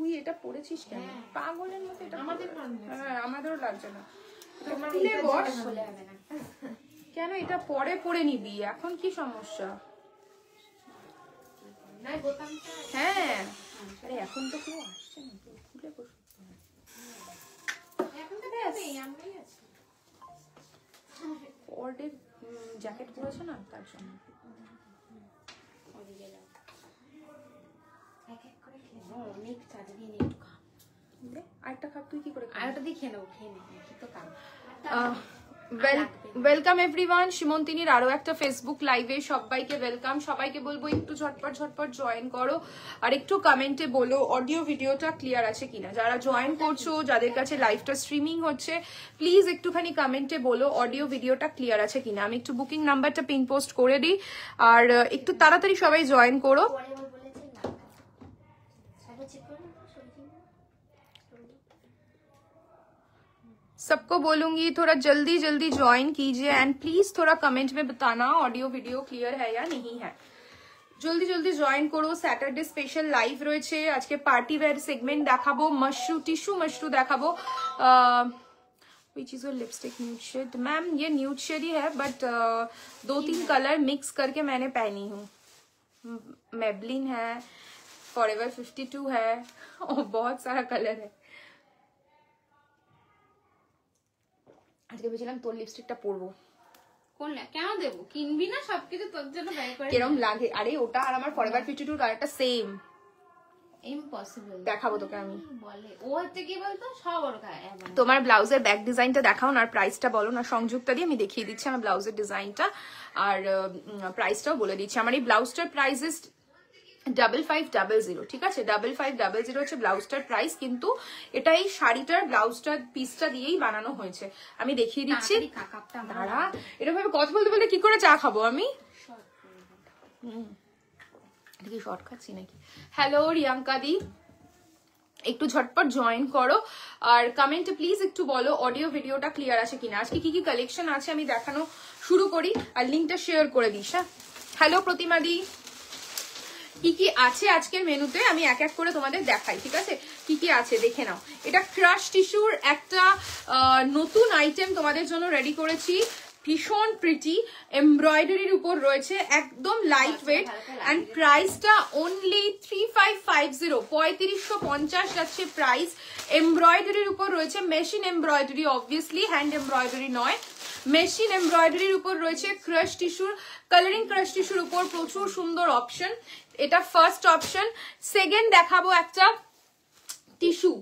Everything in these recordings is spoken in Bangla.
তুই এটা পরেছিস কেন? পাগলের মতো এটা আমাদের, হ্যাঁ আমাদেরও লাগছে না। কেন এটা পরে নিবি, এখন কি সমস্যা? হ্যাঁ আরে এখন তো কেউ আসছে না, খুলে বসে পরের জ্যাকেট পরেছে না তার জন্য। আরেকটা খাপ তুই কি করে? আরেকটা দিয়ে খেয়ে নেবো, খেয়ে নেবো তো কাম। ওয়েলকাম এভরিওয়ান, সীমন্তিনীর আরো একটা ফেসবুক লাইভে সবাইকে ওয়েলকাম। সবাইকে বলবো একটু ঝটপট জয়েন করো আর একটু কমেন্টে বলো অডিও ভিডিওটা ক্লিয়ার আছে কিনা। যারা জয়েন করছো, যাদের কাছে লাইভটা স্ট্রিমিং হচ্ছে, প্লিজ একটুখানি কমেন্টে বলো অডিও ভিডিওটা ক্লিয়ার আছে কিনা। আমি একটু বুকিং নাম্বারটা পিন পোস্ট করে দিই আর একটু তাড়াতাড়ি সবাই জয়েন করো। सबको बोलूंगी थोड़ा जल्दी ज्वाइन कीजिए एंड प्लीज थोड़ा कमेंट में बताना ऑडियो वीडियो क्लियर है या नहीं है। जल्दी জয়েন করো। স্যাটারডে স্পেশাল লাইভ রয়েছে আজকে। পার্টি ওয়্যার সেগমেন্ট দেখাবো, টিস্যু মশরু দেখাবো। Which is your lipstick? Nude shade ma'am, ये न्यूड शेड ही है बट 2-3 कलर मिक्स करके मैंने पहनी हूँ। मेबलिन है, फॉरएवर 52 है और बहुत सारा कलर है। আজকে ভেবেছিলাম তোর লিপস্টিকটা পরবো। কোন কেন দেবো? কিনবি না সবকিছু তোর জন্য ব্যয় করে? কেরম লাগে? আরে ওটা আর আমার ফরএভার 52 কালারটা সেম। ইম্পসিবল। দেখাবো তোকে আমি। বলে ও হচ্ছে কি বলতো, সব ওর গায়ে। তোমার ব্লাউজের ব্যাক ডিজাইনটা দেখাও না আর প্রাইসটা বলো না। সংযুক্তা দিয়ে আমি দেখিয়ে দিচ্ছি আমার ব্লাউজের ডিজাইনটা আর প্রাইসটাও বলে দিচ্ছি। আমার এই ব্লাউজটার প্রাইস ইজ 5500, ঠিক আছে? 5500 হচ্ছে ব্লাউজটার প্রাইস, কিন্তু এটা এই শাড়িটার ব্লাউজটার পিসটা দিয়েই বানানো হয়েছে। আমি দেখিয়ে দিচ্ছি। দাঁড়া, এরকম ভাবে কথা বলতে বলতে কি করে চা খাবো আমি? কি শর্ট খাচ্ছি নাকি? হ্যালো রিয়াঙ্কা দি, একটু ঝটপট জয়েন করো আর কমেন্টে প্লিজ একটু বলো অডিও ভিডিওটা ক্লিয়ার আছে কিনা। আজকে কি কি কালেকশন আছে আমি দেখানো শুরু করি আর লিঙ্কটা শেয়ার করে দিস। হ্যাঁ, হ্যালো প্রতিমা দি, কি কি আছে আজকের মেনুতে আমি এক এক করে তোমাদের দেখাই, ঠিক আছে? কি কি আছে দেখে নাও। এটা ক্রাশ টিস্যুর একটা নতুন আইটেম তোমাদের জন্য রেডি করেছি। ভীষণ প্রিটি এমব্রয়ডারির উপর রয়েছে, একদম লাইট ওয়েট এন্ড প্রাইসটা অনলি 3550, 3550 যাচ্ছে প্রাইস। এমব্রয়ডারির উপর রয়েছে, machine embroidery, obviously hand embroidery নয়, মেশিন এমব্রয়ডারির উপর রয়েছে। ক্রাশ টিস্যুর, কালারিং ক্রাশ টিস্যুর উপর প্রচুর সুন্দর অপশন। এটা ফার্স্ট অপশন। সেকেন্ড দেখাবো একটা টিস্যু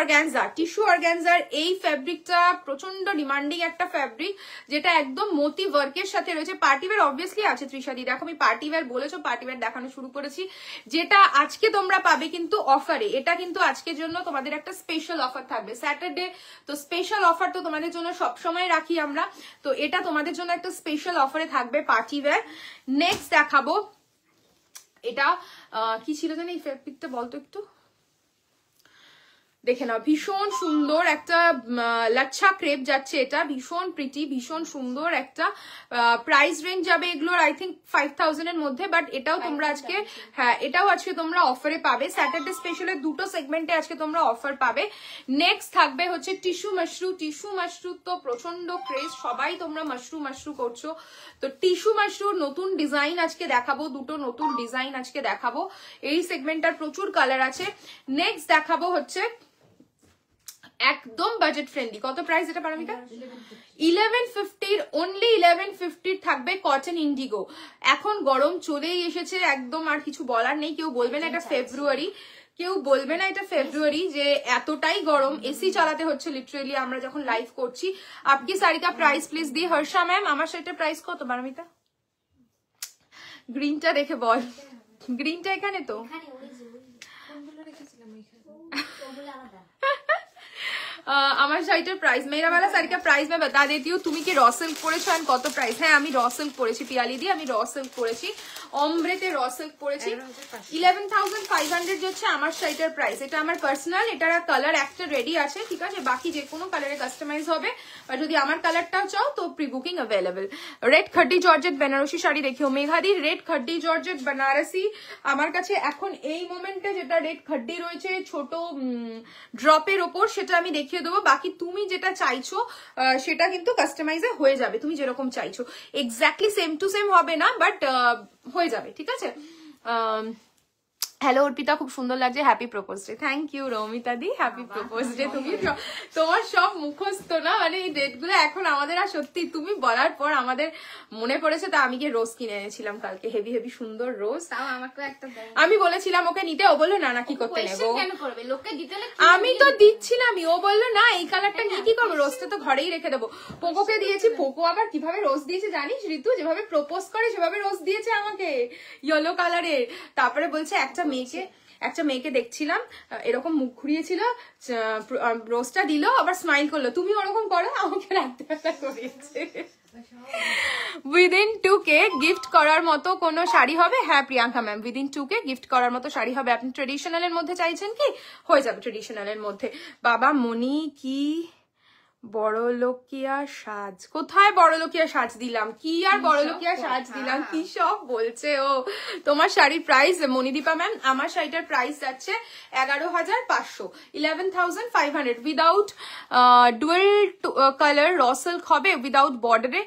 অর্গানজার। এই ফ্যাব্রিকটা প্রচন্ড ডিমান্ডিং একটা ফ্যাব্রিক, যেটা একদম মোতি ওয়ার্কের সাথে রয়েছে। পার্টিওয়্যার অবভিয়াসলি আছে ত্রিশাদি, দেখো আমি পার্টিওয়্যার বলেছো, পার্টিওয়্যার দেখানো শুরু করেছি। যেটা আজকে তোমরা পাবে কিন্তু অফারে, এটা কিন্তু আজকের জন্য তোমাদের একটা স্পেশাল অফার থাকবে স্যাটারডে। তো স্পেশাল অফার তো তোমাদের জন্য সবসময় রাখি আমরা, তো এটা তোমাদের জন্য একটা স্পেশাল অফারে থাকবে পার্টিওয়্যার। নেক্সট দেখাবো, এটা কি ছিল জানি এই ফ্যাব্রিকটা, বলতো একটু দেখে নাও। ভীষণ সুন্দর একটা লাচ্ছা ক্রেপ যাচ্ছে, এটা ভীষণ প্রিটি, ভীষণ সুন্দর একটা প্রাইস রেঞ্জ যাবে এগুলোর আই থিঙ্ক 5000 এর মধ্যে। বাট এটাও তোমরা আজকে, হ্যাঁ এটাও আজকে তোমরা অফারে পাবে। স্যাটারডে স্পেশালে দুটো সেগমেন্টে আজকে তোমরা অফার পাবে। নেক্সট থাকবে হচ্ছে টিস্যু মাশরু তো প্রচন্ড ক্রেজ, সবাই তোমরা মাশরু করছো। তো টিস্যু মাশরুর নতুন ডিজাইন আজকে দেখাবো, দুটো নতুন ডিজাইন আজকে দেখাবো। এই সেগমেন্টটার প্রচুর কালার আছে। নেক্সট দেখাবো হচ্ছে একদম বাজেট ফ্রেন্ডলি। কত প্রাইস এটা পারমিতা? 1150, অনলি 1150 থাকবে কটন ইন্ডিগো। এখন গরম চলেই এসেছে একদম, আর কিছু বলার নেই। কেউ বলবে না এটা ফেব্রুয়ারি, যে এতটাই গরম, এসি চালাতে হচ্ছে লিটারেলি আমরা যখন লাইভ করছি। আপকি শাড়ি কা price please the Harsha ma'am. আমার শাড়িটার প্রাইস কত পারমিতা? গ্রিনটা দেখে বল, গ্রিনটা এখানে তো আমার শাড়িটার প্রাইস, মেরা वाला साड़ी का प्राइस मैं बता देती हूँ। তুমি কি র সিল্ক পরেছো এন্ড কত প্রাইস? হ্যাঁ আমি র সিল্ক পরেছি পিয়ালি দি, আমি র সিল্ক পরেছি, অমব্রেতে র সিল্ক পরেছি। 11,500 যে হচ্ছে আমার শাড়িটার প্রাইস। এটা আমার পার্সোনাল, এটার কালার একটা রেডি আছে, ঠিক আছে, বাকি যে কোনো কালারে কাস্টমাইজ হবে, আর যদি আমার কালারটাও চাও তো pre booking available. Red khaddi georgette Banarasi sari দেখিও মেঘাদি, রেড খড্ডি জর্জেট বেনারসি আমার কাছে এখন এই মোমেন্টে যেটা রেড খড্ডি রয়েছে ছোট ড্রপের ওপর, সেটা আমি দেখিয়ে দেবো। বাকি তুমি যেটা চাইছো সেটা কিন্তু কাস্টমাইজে হয়ে যাবে, তুমি যেরকম চাইছো এক্স্যাক্টলি সেম টু সেম হবে না, বাট হয়ে যাবে, ঠিক আছে। হ্যালো অর্পিতা, খুব সুন্দর লাগছে, happy propose day. Thank you Romita দি, হ্যাপি প্রপোজ ডে। তুমি তোমার সব মুখস্থ না, মানে এই ডেট গুলো এখন আমাদের, আর সত্যি তুমি বলার পর আমাদের মনে পড়েছে। তা আমি গিয়ে রোজ কিনে এনেছিলাম কালকে, হেভি হেভি সুন্দর রোজ। তাও আমাকে একটা দাও। আমি বলেছিলাম ওকে নিতে, ও বললো না না কি করতে নেবো, কেন করবে, লোককে দিতে হলে আমি তো দিচ্ছিলামই, ও বললো না এই কালারটা নিয়ে কি করবো, রোজটা তো ঘরেই রেখে দেবো। পোকোকে দিয়েছি, পোকো আবার কিভাবে রোজ দিয়েছে জানিস ঋতু, যেভাবে প্রপোজ করে সেভাবে রোজ দিয়েছে আমাকে, ইয়েলো কালারের। তারপরে বলছে একটা মেয়েকে দেখছিলাম এরকম মুখ ঘুরিয়েছিল, রোজটা দিল আবার স্মাইল করলো, তুমি ওরকম করো, আমাকে রাত্রেবেলা করিয়েছে। উইদিন 2K গিফট করার মতো কোনো শাড়ি হবে? হ্যাঁ Priyanka ma'am, within 2K gift করার মতো শাড়ি হবে। আপনি ট্রেডিশনালের মধ্যে চাইছেন কি? হয়ে যাবে ট্রেডিশনালের মধ্যে। বাবা মনি কি বড়লোকিয়া সাজ, কোথায় বড়লোকিয়া সাজ দিলাম, কি আর বড়লোকিয়া সাজ দিলাম, কি সব বলছে ও। তোমার শাড়ির প্রাইস মনিদীপা ম্যাম, আমার শাড়িটার প্রাইস যাচ্ছে 11,500, 11,500 without dual colour raw silk হবে, উইদাউট বর্ডারে,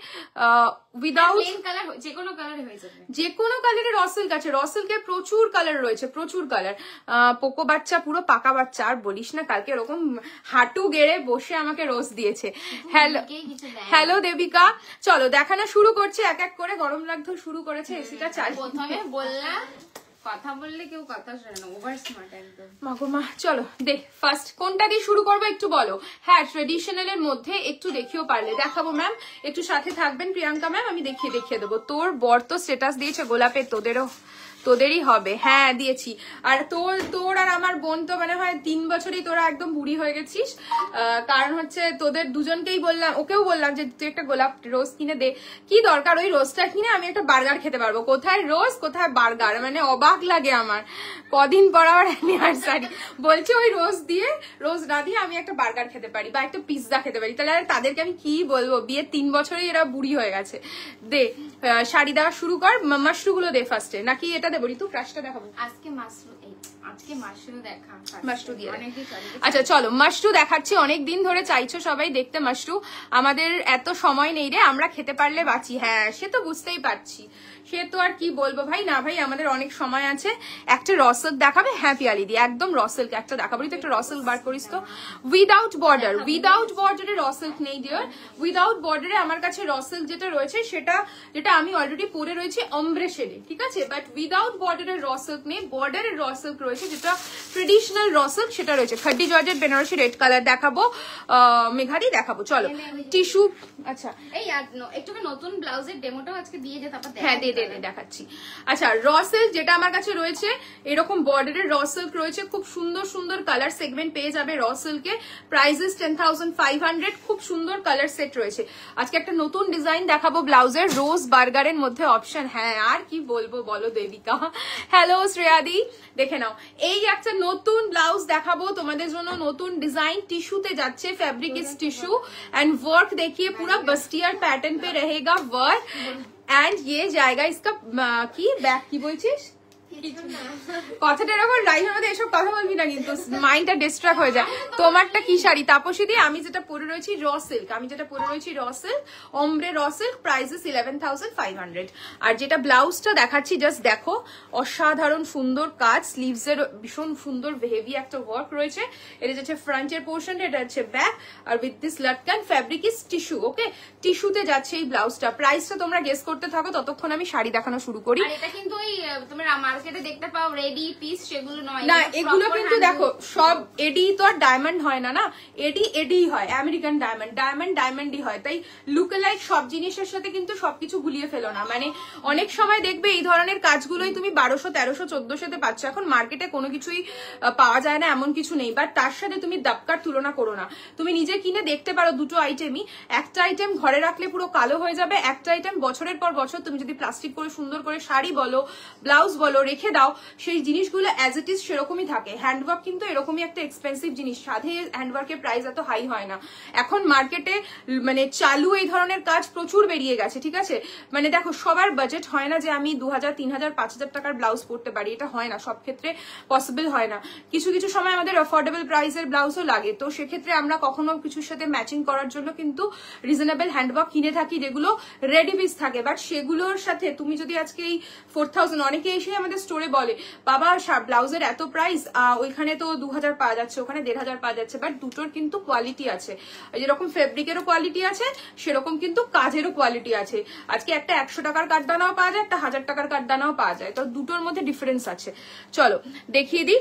উইদাউট কালার, যে কোনো কালারে হয়ে যাবে, যে কোনো কালারে র সিল্ক আছে। র সিল্কের প্রচুর কালার রয়েছে, প্রচুর কালার। পোকো বাচ্চা পুরো পাকা বাচ্চা, আর বলিস না, কালকে এরকম হাঁটু গেড়ে বসে আমাকে রোজ দিয়েছে। হ্যালো দেবিকা, চলো দেখানো শুরু করছে এক এক করে, গরম লাগতে শুরু করেছে, এসিটা চাল। প্রথমে বললাম কথা বললে কেউ কথা শোনে না, ওভার স্মার্ট একদম। মাগো চলো দে ফার্স্ট কোনটা দিয়ে শুরু করবো একটু বলো। হ্যাঁ ট্রেডিশনাল এর মধ্যে একটু দেখিও, পারলে দেখাবো ম্যাম, একটু সাথে থাকবেন প্রিয়াঙ্কা ম্যাম, আমি দেখিয়ে দেবো। তোর বর তো স্ট্যাটাস দিয়েছে গোলাপের, তোদেরই হবে। হ্যাঁ দিয়েছি। আর তোর আর আমার বোন তো মানে হয় 3 বছরেই তোরা একদম বুড়ি হয়ে গেছিস, কারণ হচ্ছে তোদের দুজনকেই বললাম, ওকেও বললাম যে তুই একটা গোলাপ রোজ কিনে দে। কি দরকার ওই রোজটা কিনে, আমি একটা বার্গার খেতে পারবো। কোথায় রোজ কোথায় বার্গার, মানে অবাক লাগে আমার। কদিন পর আবার অ্যানিভার্সারি বলছে ওই রোজ না দিয়ে আমি একটা বার্গার খেতে পারি বা একটা পিৎজা খেতে পারি, তাহলে আর তাদেরকে আমি কি বলবো, বিয়ের 3 বছরেই এরা বুড়ি হয়ে গেছে। দে শাড়ি দেওয়া শুরু কর, মাশরুগুলো দে ফার্স্টে, নাকি এটা দেবো ঋতু, ক্রাশটা দেখাবো? আজকে মাশরু দেখা, মাশরু দিয়ে। আচ্ছা চলো মাশরু দেখাচ্ছি, অনেকদিন ধরে চাইছো সবাই দেখতে মাশরু, আমাদের এত সময় নেই রে, আমরা খেতে পারলে বাঁচি। হ্যাঁ সে তো বুঝতেই পারছি, সে তো আর কি বলবো ভাই, না ভাই আমাদের অনেক সময় আছে। একটা রসিল্ক দেখাবে? হ্যাঁ পিয়ালি দি একদম রসিল্ক একটা দেখাবো। তো একটা রসিল্ক বার করিস তো, উইদাউট বর্ডারে রসিল্ক নেই ডিয়ার, উইদাউট বর্ডারে আমার কাছে রসিল্ক যেটা রয়েছে যেটা আমি অলরেডি পরে রয়েছে অমব্রে শেডে, ঠিক আছে, বাট উইদাউট বর্ডারের রসিল্ক নেই, বর্ডারের রসিল্ক রয়েছে, যেটা ট্রেডিশনাল রসিল্ক সেটা রয়েছে। খড্ডি জর্জেট বেনারসি রেড কালার দেখাবো, মেঘারি দেখাবো, চলো টিস্যু। আচ্ছা এই একটু নতুন ব্লাউজের ডেমোটাও আজকে দিয়ে যে, তারপর হ্যাঁ দে দেখাচ্ছি। আচ্ছা র সিল্ক যেটা আমার কাছে রয়েছে, এরকম বর্ডারের র সিল্ক রয়েছে, খুব সুন্দর সুন্দর কালার সেগমেন্ট পেয়ে যাবে র সিল্কে। প্রাইসেস 10,500, খুব সুন্দর কালার সেট রয়েছে। আজকে একটা নতুন ডিজাইন দেখাবো ব্লাউজের, রোজ বার্গারের মধ্যে অপশন। হ্যাঁ আর কি বলবো বলো দেবিকা। হ্যালো শ্রেয়াদি, দেখে নাও এই একটা নতুন ব্লাউজ দেখাবো তোমাদের জন্য, নতুন ডিজাইন, টিস্যুতে যাচ্ছে, ফैब्रिक इज टिश्यू एंड वर्क देखिए पूरा बस्टियर पैटर्न पे रहेगा वर्क एंड ये जाएगा इसका की बैक की बोलছিস কথাটা এরকম লাইভের মধ্যে এসব কথা বলবি না কিন্তু, মাইন্ডটা ডিস্ট্রাক্ট হয়ে যায়। তোমারটা কি শাড়ি তাপসী দি? আমি যেটা পরে রয়েছি raw silk, অমব্রে raw silk, prices 11,500। আর যেটা ব্লাউজটা দেখাচ্ছি জাস্ট দেখো, অসাধারণ সুন্দর কাজ, স্লিভস এর ভীষণ সুন্দর হেভি একটা ওয়ার্ক রয়েছে। এটা হচ্ছে ফ্রন্টের পোর্শন, এটা হচ্ছে ব্যাক, আর উইথ দিস লটকান, ফ্যাব্রিক ইজ টিস্যু। ওকে টিস্যুতে যাচ্ছে এই ব্লাউজটা। প্রাইসটা তোমরা গেস করতে থাকো, ততক্ষণ আমি শাড়ি দেখানো শুরু করি। এটা কিন্তু ওই তোমার মার্কেটে দেখতে পাও রেডি পিস, সেগুলো নয়। না এগুলো কিন্তু দেখো সব এডি তো আর ডায়মন্ড হয় না, না এডি হয়, আমেরিকান ডায়মন্ডই হয়। তাই লুক লাইক সব জিনিসের সাথে কিন্তু সবকিছু গুলিয়ে ফেলো না। মানে অনেক সময় দেখবে এই ধরনের কাজগুলোই তুমি 1200, 1300, 1400 পাচ্ছ। এখন মার্কেটে কোনো কিছুই পাওয়া যায় না এমন কিছু নেই, বাট তার সাথে তুমি দাপকার তুলনা করো না। তুমি নিজে কিনে দেখতে পারো দুটো আইটেমই, একটা আইটেম ঘরে রাখলে পুরো কালো হয়ে যাবে, একটা আইটেম বছরের পর বছর তুমি যদি প্লাস্টিক করে সুন্দর করে শাড়ি বলো, ব্লাউজ বলো রেখে দাও, সেই জিনিসগুলো অ্যাজ ইট ইজ সেরকমই থাকে। হ্যান্ডওয়ার্ক কিন্তু এরকমই একটা এক্সপেন্সিভ জিনিস, সাধে হ্যান্ডওয়ার্কের প্রাইস এত হাই হয় না। এখন মার্কেটে মানে চালু এই ধরনের কাজ প্রচুর বেরিয়ে গেছে, ঠিক আছে। মানে দেখো সবার বাজেট হয় না যে আমি 2000, 3000, 5000 টাকার ব্লাউজ পরতে পারি, এটা হয় না, সব ক্ষেত্রে পসিবল হয় না। কিছু কিছু সময় আমাদের অ্যাফোর্ডেবল প্রাইসের ব্লাউজও লাগে, তো সেক্ষেত্রে আমরা কখনো কিছুর সাথে ম্যাচিং করার জন্য কিন্তু রিজনেবল হ্যান্ডওয়ার্ক কিনে থাকি, যেগুলো রেডি পিস থাকে। বাট সেগুলোর সাথে তুমি যদি আজকে এই 4000, অনেকে এসে আমাদের স্টোরে বলে বাবা ব্লাউজের এত প্রাইস, ওইখানে তো 2000 পাওয়া যাচ্ছে, ওখানে 1500 পাওয়া যাচ্ছে, বাট দুটোর কিন্তু কোয়ালিটি আছে। যেরকম ফেব্রিকেরও কোয়ালিটি আছে, সেরকম কিন্তু কাজেরও কোয়ালিটি আছে। আজকে একটা 100 টাকার কাঠদানাও পাওয়া যায়, একটা 1000 টাকার কাঠদানাও পাওয়া যায়, তো দুটোর মধ্যে ডিফারেন্স আছে। চলো দেখিয়ে দিই।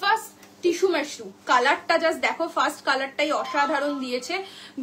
ফার্স্ট टिश्यू मशरू, कलरটা জাস্ট দেখো, ফার্স্ট কালারটাই অসাধারণ দিয়েছে।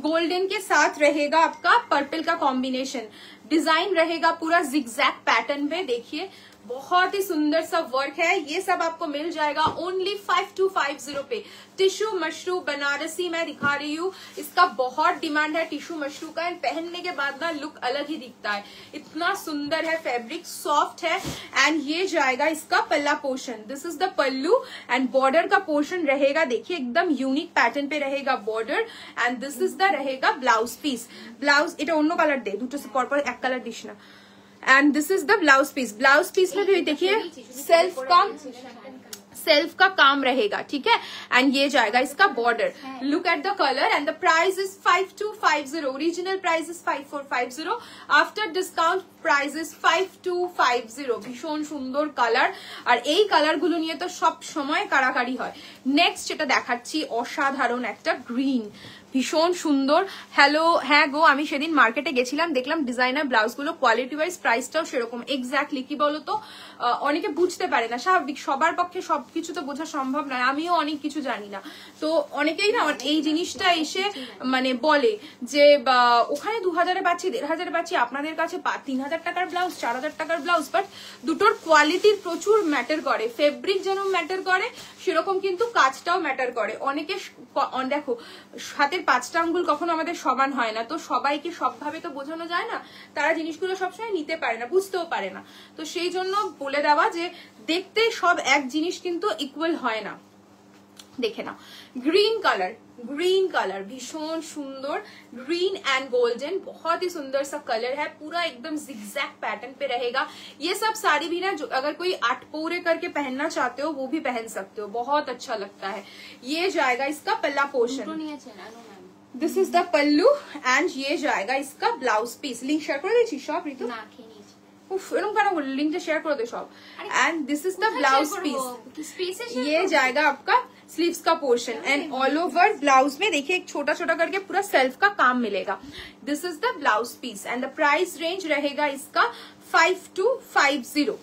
गोल्डन के साथ रहेगा आपका पर्पल का कॉम्बिनेशन, डिजाइन रहेगा पूरा जिगजैग पैटर्न में। देखिए बहुत ही सुंदर सा वर्क है, ये सब आपको मिल जाएगा ओनली 5250 पे। टिश्यू मशरू बनारसी मैं दिखा रही हूँ, इसका बहुत डिमांड है टिश्यू मशरू का, एंड पहनने के बाद ना लुक अलग ही दिखता है, इतना सुंदर है, फैब्रिक सॉफ्ट है। एंड ये जाएगा इसका पल्ला portion, this is the pallu, and border का पोर्शन रहेगा, देखिए एकदम यूनिक पैटर्न पे रहेगा border, and this is the रहेगा ब्लाउज पीस। ब्लाउज এটা অন্য কালার দে, দুটো से পরপর এক কালার দিস না। And this is the blouse piece. Blouse piece में भी देखिए सेल्फ का काम रहेगा, ठीक है। एंड ये जाएगा इसका border, look at the colour, and the price is 5250, original price is 5450, after discount price is 5250। ভীষণ সুন্দর কালার, আর এই কালার গুলো নিয়ে তো সব সময় কারাকারি হয়। নেক্সট যেটা দেখাচ্ছি অসাধারণ একটা গ্রিন, ভীষণ সুন্দর। হ্যালো, হ্যাঁ গো, আমি সেদিন মার্কেটে গেছিলাম, দেখলাম ডিজাইনার ব্লাউজ গুলো কোয়ালিটি ওয়াইজ প্রাইসটাও সেরকম। এক্স্যাক্টলি কি বলতো, অনেকে বুঝতে পারে না, স্বাভাবিক, সবার পক্ষে সবকিছু তো বোঝা সম্ভব নয়, আমিও অনেক কিছু জানি না। তো অনেকেই না এই জিনিসটা এসে মানে বলে যে ওখানে 2000-এ পাচ্ছি, 1500-এ পাচ্ছি, আপনাদের কাছে 3000 টাকার ব্লাউজ, 4000 টাকার ব্লাউজ। বাট দুটোর কোয়ালিটির প্রচুর ম্যাটার করে, ফেব্রিক যেরকম ম্যাটার করে সেরকম কিন্তু কাজটাও ম্যাটার করে। অনেকে দেখো হাতের 5টা আঙ্গুল কখনো আমাদের সমান হয় না, তো সবাইকে সবভাবে তো বোঝানো যায় না, তারা জিনিসগুলো সবসময় নিতে পারে না, বুঝতেও পারে না। তো সেই জন্য বলে দেওয়া যে দেখতে সব এক জিনিস কিন্তু ইকুয়াল হয় না। দেখে নাও ग्रीन कलर भीषण सुंदर, ग्रीन एंड गोल्डन, बहुत ही सुंदर सा कलर है, पूरा एकदम जिगजैग पैटर्न पे रहेगा। ये सब साड़ी भी ना, जो अगर कोई 8 पूरे करके पहनना चाहते हो वो भी पहन सकते हो, बहुत अच्छा लगता है। ये जाएगा इसका पल्ला portion, this is the pallu, and ये जाएगा इसका ब्लाउज पीस। लिंक शेयर कर दीजिए शॉप ऋतु, एरम क्या बोल, लिंक शेयर कर दो shop. And this is the blouse piece, ये जाएगा आपका स्लीव्स का portion, and all over blouse में देखिए एक छोटा छोटा करके पूरा सेल्फ का काम मिलेगा। This is the blouse piece, and the price range रहेगा इसका 5250।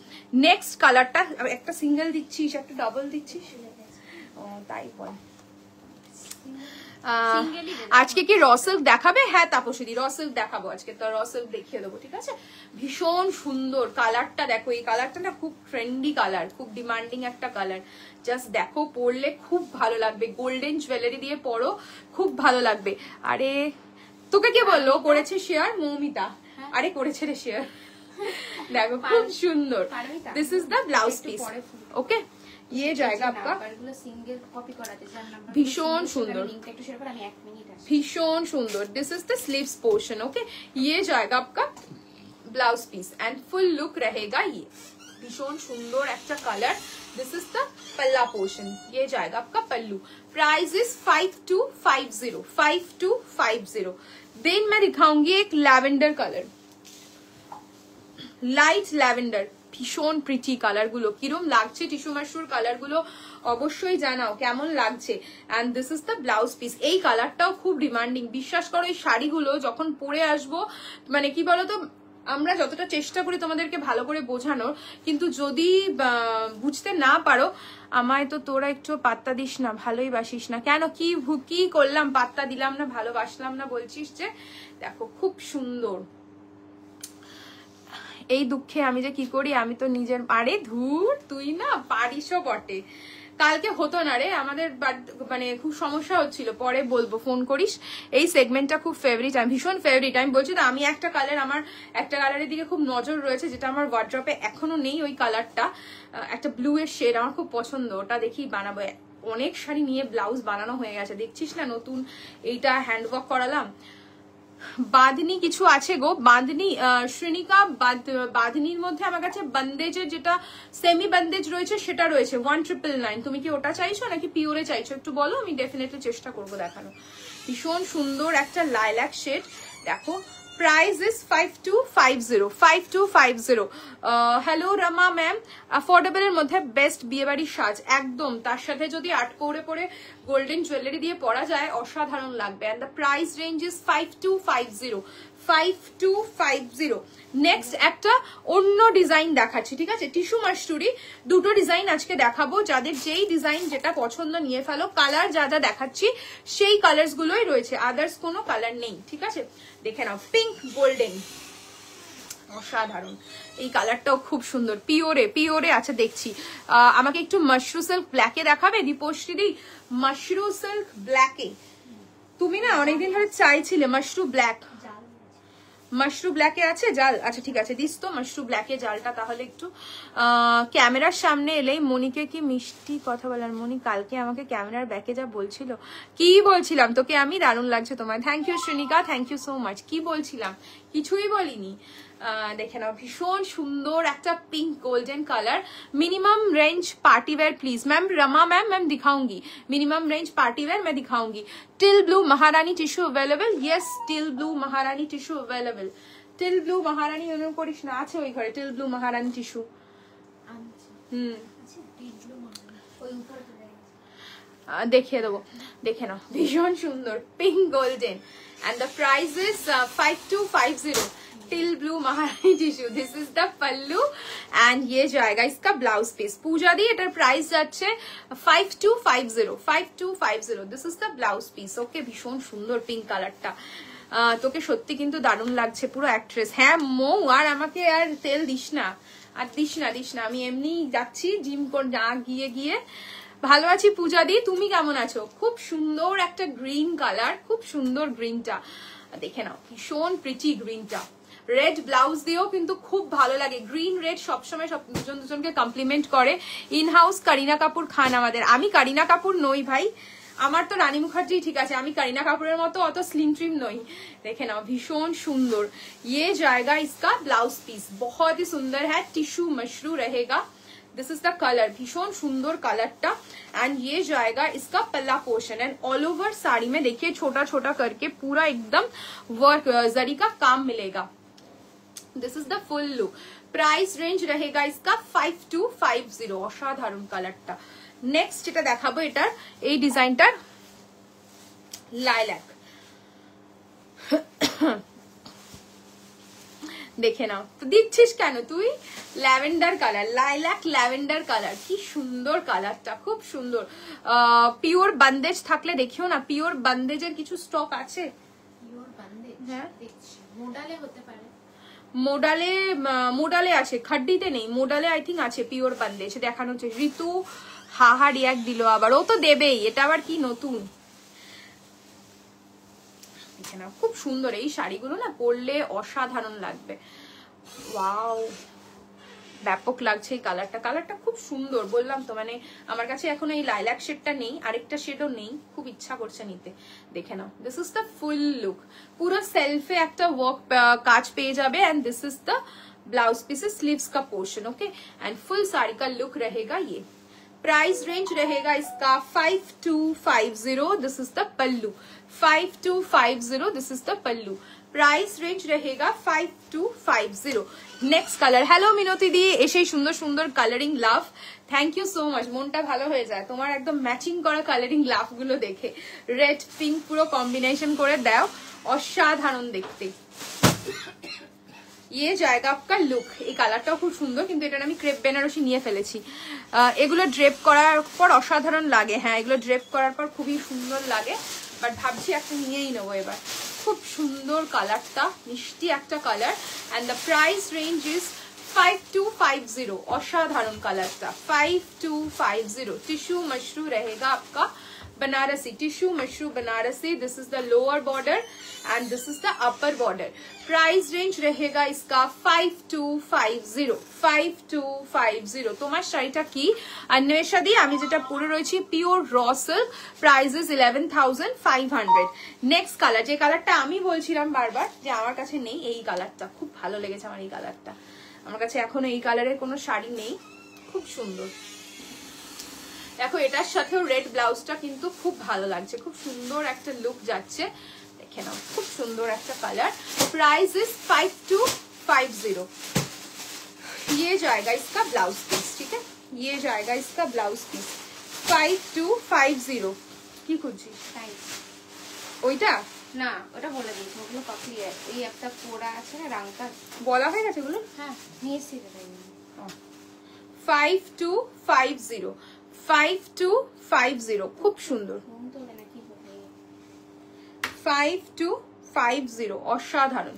नेक्स्ट कलरটা একটা সিঙ্গেল দিচ্ছিস, একটা ডাবল দিচ্ছিস, ও তাই বল। আজকে কি র সিল্ক দেখাবে? হ্যাঁ তাপসী, র সিল্ক দেখাবো আজকে, তো র সিল্ক দেখিয়ে দেবো, ঠিক আছে। ভীষণ সুন্দর কালারটা দেখো, এই কালারটা না খুব ট্রেন্ডি কালার, খুব ডিমান্ডিং একটা কালার। জাস্ট দেখো, পরলে খুব ভালো লাগবে, গোল্ডেন জুয়েলারি দিয়ে পরো, খুব ভালো লাগবে। আরে তোকে কে বললো করেছে শেয়ার? মৌমিতা, আরে করেছে রে শেয়ার। দেখো খুব সুন্দর, this is the blouse piece, okay. ये जाएगा आपका भीषण सुंदर, भीषण सुंदर, this is the sleeves portion, okay. ये जाएगा आपका blouse piece, and full look रहेगा ये, भीषण सुंदर एक colour. This is the palla portion, ये जाएगा आपका पल्लू। Price is 5250। देन मैं दिखाऊंगी एक लैवेंडर कलर, लाइट लैवेंडर, ভীষণ প্রিটি কালার গুলো। কিরম লাগছে টিস্যু মাশরুর কালার গুলো অবশ্যই জানাও কেমন লাগছে। And this is the blouse piece, এই কালারটাও খুব ডিমান্ডিং। বিশ্বাস করো এই শাড়িগুলো যখন পরে আসবো, মানে কি বলতো, আমরা যতটা চেষ্টা করি তোমাদেরকে ভালো করে বোঝানোর, কিন্তু যদি বুঝতে না পারো, আমায় তো তোরা একটু পাত্তা দিস না, ভালোই বাসিস না কেন? কি করলাম? পাত্তা দিলাম না, ভালোবাসলাম না বলছিস যে? দেখো খুব সুন্দর। এই দুঃখে আমি যে কি করি, আমি তো নিজের পারে ধুর, তুই না পারিসও বটে। কালকে হতো না রে, আমাদের মানে খুব সমস্যা হচ্ছিল, পরে বলবো, ফোন করিস। এই সেগমেন্টটা খুব ফেভারিট, আমি ভীষণ ফেভারিট। আমি বলছি তো, আমি একটা কালার, আমার একটা কালারের দিকে খুব নজর রয়েছে, যেটা আমার ওয়ার্ড্রপে এখনো নেই। ওই কালারটা একটা ব্লু এর শেড, আমার খুব পছন্দ, ওটা দেখি বানাবো। অনেক শাড়ি নিয়ে ব্লাউজ বানানো হয়ে গেছে, দেখছিস না নতুন এইটা হ্যান্ডওয়ার্ক করালাম। বাঁধনি কিছু আছে গো, বাঁধনি শ্রেণিকা, বাঁধনির মধ্যে আমার কাছে বন্দেজের যেটা সেমি বন্দেজ রয়েছে সেটা রয়েছে 1999। তুমি কি ওটা চাইছো নাকি পিওরে চাইছো একটু বলো, আমি ডেফিনেটলি চেষ্টা করবো দেখানো। ভীষণ সুন্দর একটা লাইল্যাক শেড, দেখো। Price is 5250। Hello Rama ma'am, affordable এর মধ্যে বেস্ট বিয়েবাড়ির সাজ একদম। তার সাথে যদি আট কৌড়ে পরে গোল্ডেন জুয়েলারি দিয়ে পরা যায়, অসাধারণ লাগবে। And the price range is 5250। Next একটা অন্য ডিজাইন দেখাচ্ছি, ঠিক আছে? টিস্যু মাশরুরি দুটো ডিজাইন আজকে দেখাবো। যাদের যেই ডিজাইন যেটা পছন্দ নিয়ে ফেলো। কালার যা যা দেখাচ্ছি সেই কালার্স গুলোই রয়েছে, আদার্স কোনো কালার নেই, ঠিক আছে? দেখে নাও, পিঙ্ক গোল্ডেন, অসাধারণ। এই কালারটাও খুব সুন্দর, পিওরে আছে দেখছি। আমাকে একটু মাশরু সিল্ক ব্ল্যাকে দেখাবে দীপশ্রী দি? মাশরু সিল্ক ব্ল্যাকে তুমি না অনেকদিন ধরে চাইছিলে। মাশরু ব্ল্যাকে আছে জাল? আচ্ছা ঠিক আছে, দিস তো মাশরু ব্ল্যাকে জালটা। তাহলে একটু ক্যামেরার সামনে এলেই মনিকে কি মিষ্টি কথা বলার। মনি কালকে আমাকে ক্যামেরার ব্যাকে যা বলছিল, কি বলছিলাম তোকে আমি? দারুণ লাগছে তোমায়, thank you Shrenika, thank you so much. কি বলছিলাম? কিছুই বলিনি। দেখে নাও, ভীষণ সুন্দর একটা pink golden colour. Minimum range party wear please. Ma'am Rama ma'am दिखाऊंगी। मिनिमम रेंज पार्टी वेयर मैं दिखाऊंगी। Teal blue Maharani tissue available? Yes, teal blue Maharani tissue available. Teal blue Maharani অনু করিস না, আছে ওই ঘরে টিল ব্লু महारानी টিস্যু। দেখিয়ে দেবো, দেখে নাও, ভীষণ সুন্দর pink golden. And the price is 5250। Teal blue Maharani tissue. This is the pallu and ये जाएगा इसका ब्लाउज पीस। पूजा दी एटार प्राइस যাচ্ছে 5250। This is the blouse piece. Okay, ভীষণ সুন্দর পিঙ্ক কালারটা। তোকে সত্যি কিন্তু দারুণ লাগছে, পুরো অ্যাক্ট্রেস। হ্যাঁ মৌ, আর আমাকে আর তেল দিস না, আর দিস না, আমি এমনি যাচ্ছি জিম করে গিয়ে। ভালো আছি পূজা দি, তুমি কেমন আছো? খুব সুন্দর একটা গ্রিন কালার, খুব সুন্দর গ্রিনটা, দেখে নাও, ভীষণ প্রিটি গ্রিনটা। রেড ব্লাউজ দিয়েও কিন্তু খুব ভালো লাগে। গ্রিন রেড সবসময় সব দুজনকে কমপ্লিমেন্ট করে। ইন হাউস কারিনা কাপুর খান আমাদের। আমি কারিনা কাপুর নই ভাই, আমার তো রানী মুখার্জি ঠিক আছে, আমি কারিনা কাপুরের মতো অত স্লিম ট্রিম নই। দেখে নাও, ভীষণ সুন্দর। ये जाएगा इसका ब्लाउज पीस, बहुत ही सुंदर है, टिश्यू मशरू रहेगा। दिस इज द कलर, भीषण सुंदर कलरটা। एंड ये जाएगा इसका पल्ला portion. And all over sari में देखिए छोटा छोटा करके पूरा एकदम वर्क जरी का काम मिलेगा। This is the full look. Price range रहेगा इसका 5250। অসাধারণ কালারটা। নেক্সট যেটা দেখাবো, এটার এই ডিজাইনটার লাইল্যাক দেখে নাও। তো দিচ্ছিস কেন তুই? Lavender colour, lilac lavender colour, কি সুন্দর কালারটা, খুব সুন্দর। পিওর বান্দেজ থাকলে দেখিও না, পিওর বান্দেজের কিছু স্টক আছে? পিওর বান্দেজ হ্যাঁ, দেখছি মোডালে হতে পারে। মোডালে আছে, খাড্ডিতে নেই। মোডালে আই থিঙ্ক আছে পিওর বান্দেজ, দেখানো হচ্ছে। ঋতু হাহা রিয়াক দিল আবার, ও তো দেবেই, এটা আবার কি নতুন? খুব সুন্দর এই শাড়িগুলো না, পরলে অসাধারণ লাগবে। ওয়াও, ব্যাপক লাগছে এই কালারটা। কালারটা খুব সুন্দর, বললাম তো, মানে আমার কাছে এখন এই লাইল্যাক শেডটা নেই, আরেকটা শেডও নেই, খুব ইচ্ছা করছে নিতে। দেখে নাও, this is the full look. পুরো সেলফে একটা ওয়ার্ক কাজ পেয়ে যাবে। And this is the blouse piece, sleeves का portion. Okay, and full sari का लुक रहेगा ये। प्राइस रेंज रहेगा इसका 5250। This is the pallu, 5250। This is the pallu. Price range रहेगा 5250। Next colour. हेलो मिनती दी, এসেই সুন্দর সুন্দর colouring love, thank you so much. মনটা ভালো হয়ে যায় তোমার একদম ম্যাচিং করা কালারিং লাভ গুলো দেখে। রেড পিঙ্ক পুরো কম্বিনেশন করে দাও, অসাধারণ দেখতে। ये जाएगा आपका लुक। এই কালারটাও খুব সুন্দর, কিন্তু এটা আমি ক্রেপ বেনারসি নিয়ে ফেলেছি। এগুলো ড্রেপ করার পর অসাধারণ লাগে। হ্যাঁ, এগুলো ড্রেপ করার পর খুবই সুন্দর লাগে, বাট ভাবছি একটা নিয়েই নেবো এবার। খুব সুন্দর কালারটা, মিষ্টি একটা colour. And the price range is 5250। অসাধারণ কালারটা, 5250। টিস্যু মশরু रहेगा आपका Banarasi, tissue mashru Banarasi. This is the lower border and this is the upper border. Price range रहेगा इसका 5250, 5250। তোমার শাড়িটা কি অন্বেষা দি? আমি যেটা পরে রয়েছি pure raw silk, price is 11500। Next colour, যে কালারটা আমি বলছিলাম বারবার যে আমার কাছে নেই, এই কালারটা খুব ভালো লেগেছে আমার। এই কালারটা আমার কাছে এখনো এই কালারের কোনো শাড়ি নেই, খুব সুন্দর। দেখো এটার সাথেও রেড ব্লাউজটা কিন্তু খুব ভালো লাগছে, খুব সুন্দর একটা লুক যাচ্ছে। দেখে নাও, খুব সুন্দর একটা কালার। Price is 5250। ये जाएगा इसका ब्लाउज पीस, ठीक है, ये जाएगा इसका ब्लाउज पीस 5250। কি খুঁজছিস? ওইটা না, ওটা বলে দিয়েছি, ওগুলো কপি। এই একটা পোড়া আছে না রাংকা, বলা হয়ে গেছে ওগুলো। হ্যাঁ নিয়েছি। 5250, 5250, খুব সুন্দর। 5250, অসাধারণ।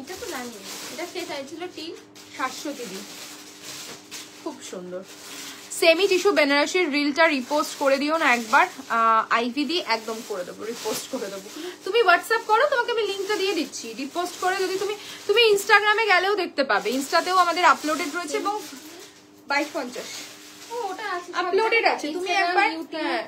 এটা তো জানি, এটা কে চাইছিল? টিন 700 দিদি, খুব সুন্দর। সেমি টিস্যু বেনারসির রিলটা রিপোস্ট করে দিও না একবার, আইভি দিয়ে একদম করে দেবো, রিপোস্ট করে দেবো। তুমি হোয়াটসঅ্যাপ করো, তোমাকে আমি লিঙ্কটা দিয়ে দিচ্ছি। রিপোস্ট করে যদি তুমি ইনস্টাগ্রামে গেলেও দেখতে পাবে, ইনস্টাতেও আমাদের আপলোডেড রয়েছে এবং 2250 ওটা আছে, আপলোডেড আছে। তুমি একবার, হ্যাঁ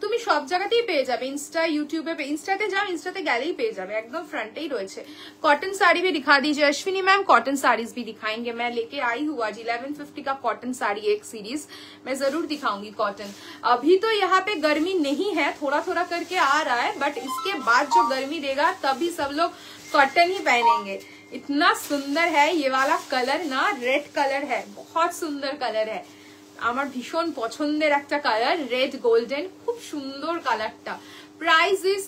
তুমি সব জায়গাতেই পেয়ে যাবে, इंस्टा यूट्यूब पे। इंस्टाते जाओ, इंस्टाते गैलरी पे जावे, एकदम फ्रंट ही রয়েছে। कॉटन साड़ी भी दिखा दीजिए अश्विनी मैम। कॉटन साड़ीज भी दिखाएंगे, मैं लेके आई हूँ आज 1150 का कॉटन साड़ी एक सीरीज, मैं जरूर दिखाऊंगी कॉटन। अभी तो यहाँ पे गर्मी नहीं है, थोड़ा थोड़ा करके आ रहा है, बट इसके बाद जो गर्मी देगा तभी सब लोग कॉटन ही पहनेंगे। इतना सुंदर है ये वाला कलर ना, रेड कलर है, बहुत सुंदर कलर है, আমার ভীষণ পছন্দের একটা কালার, রেড গোল্ডেন, খুব সুন্দর কালারটা। প্রাইস ইজ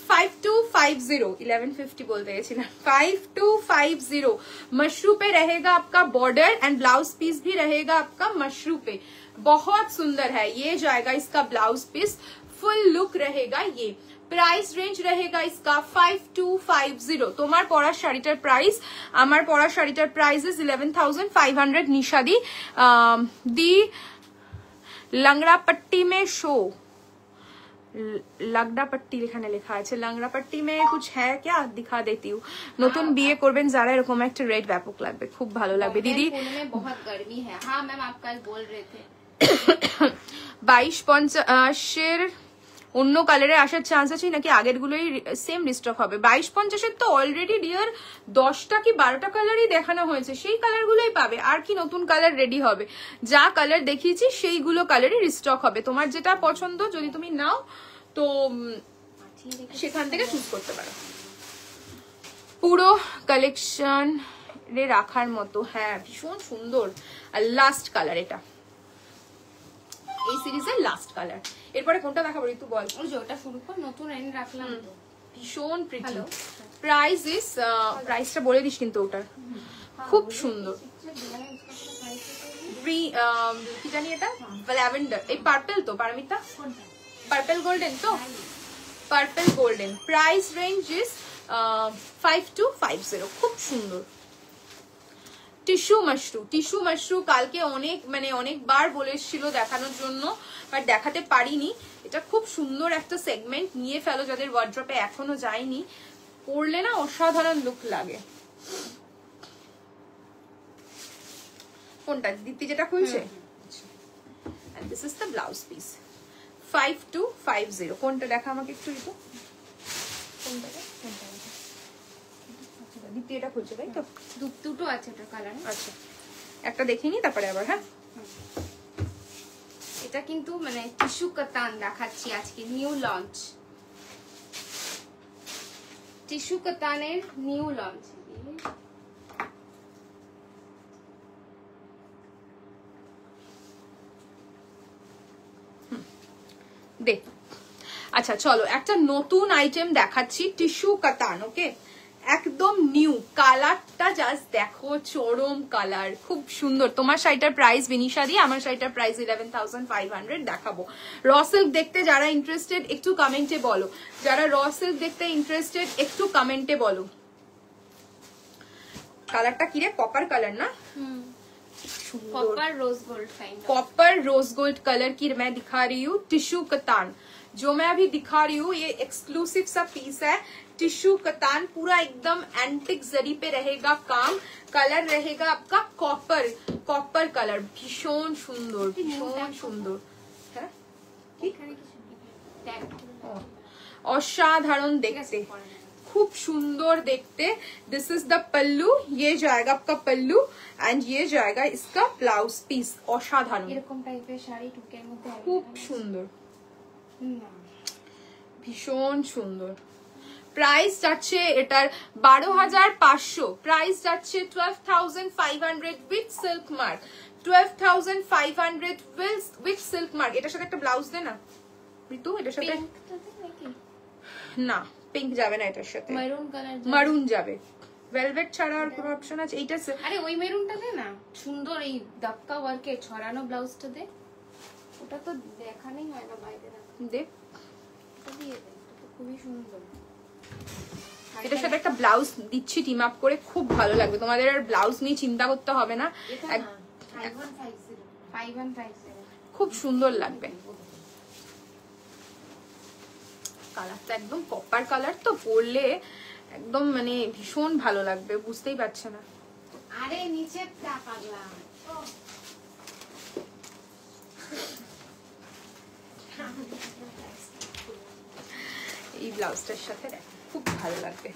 5250, 1150 बोलते गए 5250। मशरू पे रहेगा आपका बॉर्डर एंड ब्लाउज पीस भी रहेगा आपका मशरू पे, बहुत सुंदर है। ये जाएगा इसका ब्लाउज पीस, फुल लुक रहेगा ये। प्राइस रेंज रहेगा इसका 5250। তোমার পরা শাড়িটার প্রাইস, আমার পরা শাড়িটার প্রাইস ইজ 11500। নিশা দি দি लंगड़ा पट्टी में शो, লাগড়া পট্টি এখানে লেখা আছে, লংড়া পট্টি में कुछ है क्या, दिखा देती हूँ। নতুন বিয়ে করবেন যারা, এরকম একটা রেড ব্যাপক লাগবে, খুব ভালো লাগবে দিদি। बहुत गर्मी है। हाँ मैम आप कल बोल रहे थे 2250 অন্য কালারে আসার চান্স আছে নাকি আগের গুলোই সেম রিস্টক হবে? 2250 তো অলরেডি ডিয়ার 10টা কি 12টা কালারই দেখানো হয়েছে, সেই কালার গুলোই পাবে। আর কি নতুন কালার রেডি হবে? যা কালার দেখিয়েছি সেইগুলো কালারই রিস্টক হবে। তোমার যেটা পছন্দ যদি তুমি নাও তো সেখান থেকে চুজ করতে পারো। পুরো কালেকশন রে রাখার মতো, হ্যাঁ ভীষণ সুন্দর। আর লাস্ট কালার এটা, এই সিরিজের লাস্ট কালার। এরপরে কোনটা দেখাবো ঋতু বল? ওই যে ওটা শুরু কর, নতুন এনে রাখলাম তো, ভীষণ প্রিটি। প্রাইস ইজ, প্রাইসটা বলে দিস কিন্তু ওটার, খুব সুন্দর। কি জানি এটা, ল্যাভেন্ডার, এই পার্পল তো পারমিতা, পার্পল গোল্ডেন তো, purple golden. Price range is 5250, খুব সুন্দর। টিস্যু মাশরু, টিস্যু মাশরু কালকে অনেকবার বলেছিল দেখানোর জন্য, বাট দেখাতে পারিনি। এটা খুব সুন্দর একটা সেগমেন্ট, নিয়ে ফেলো যাদের ওয়ার্ড্রপে এখনো যায়নি, পরলে না অসাধারণ লুক লাগে। কোনটা দীপ্তি যেটা খুলছে? And this is the blouse piece 5250। কোনটা দেখা আমাকে একটু দিতো, কোনটা দীপ্তি এটা খুলছে তাই তো? দুটো আছে এটা কালার। আচ্ছা একটা দেখিনি তারপরে আবার। হ্যাঁ এটা কিন্তু মানে টিস্যু কাতান দেখাচ্ছি আজকে, নিউ লঞ্চ, টিস্যু কাতানের নিউ লঞ্চ। দেখ আচ্ছা চলো একটা নতুন আইটেম দেখাচ্ছি, টিস্যু কাতান। ওকে একদম নিউ কালারটা, জাস্ট দেখো চরম কালার, খুব সুন্দর। তোমার শাড়িটার প্রাইস বিনিশা দি, আমার শাড়িটার প্রাইস 11,500 দেখাবো। র সিল্ক দেখতে যারা ইন্টারেস্টেড একটু কমেন্টে বলো, যারা র সিল্ক দেখতে ইন্টারেস্টেড একটু কমেন্টে বলো। কালারটা কি রে, কপার কালার না? Copper rose gold kind of. Copper rose gold colour की मैं दिखा रही हूँ, टिश्यू कतान जो मैं अभी दिखा रही हूँ, ये एक्सक्लूसिव सा पीस है। टिश्यू कतान पूरा एकदम एंटिक जरी पे रहेगा काम। कलर रहेगा आपका कॉपर, कॉपर कलर, भीषण सुंदर, भीषण सुंदर है। असाधारण देखते, खूब सुंदर देखते। दिस इज द पल्लू, ये जाएगा आपका पल्लू एंड ये जाएगा इसका ब्लाउज पीस। असाधारण এরকম টাইপের শাড়ি টুকের মধ্যে খুব সুন্দর, না ভীষণ সুন্দর। প্রাইস যাচ্ছে এটার 12,500, প্রাইস যাচ্ছে 12,500 with silk mark, 12,500 with silk mark. এটার সাথে একটা ব্লাউজ দে না ঋতু, এটার সাথে না পিঙ্ক যাবে না, এটার সাথে মেরুন কালার, মারুন যাবে। ভেলভেট ছাড়া আর কোনো অপশন আছে? এইটা আরে ওই মেরুনটা দে না, সুন্দর এই দাপকা ওয়ার্কে ছড়ানো ব্লাউজটা দে। ওটা তো দেখানেই হয় না বাইরে রাখা, দে। ওটা দিয়ে দে, এটা তো খুবই সুন্দর। এটার সাথে একটা ব্লাউজ দিচ্ছি টিম আপ করে, খুব ভালো লাগবে তোমাদের, আর ব্লাউজ নিয়ে চিন্তা করতে হবে না। 5150 খুব সুন্দর লাগবে। কালারটা একদম কপার কালার, তো পরলে একদম মানে ভীষণ ভালো লাগবে, বুঝতেই পারছে না। আরে নিচে টা পাগলা এই ব্লাউজটার সাথে খুব ভালো লাগবে,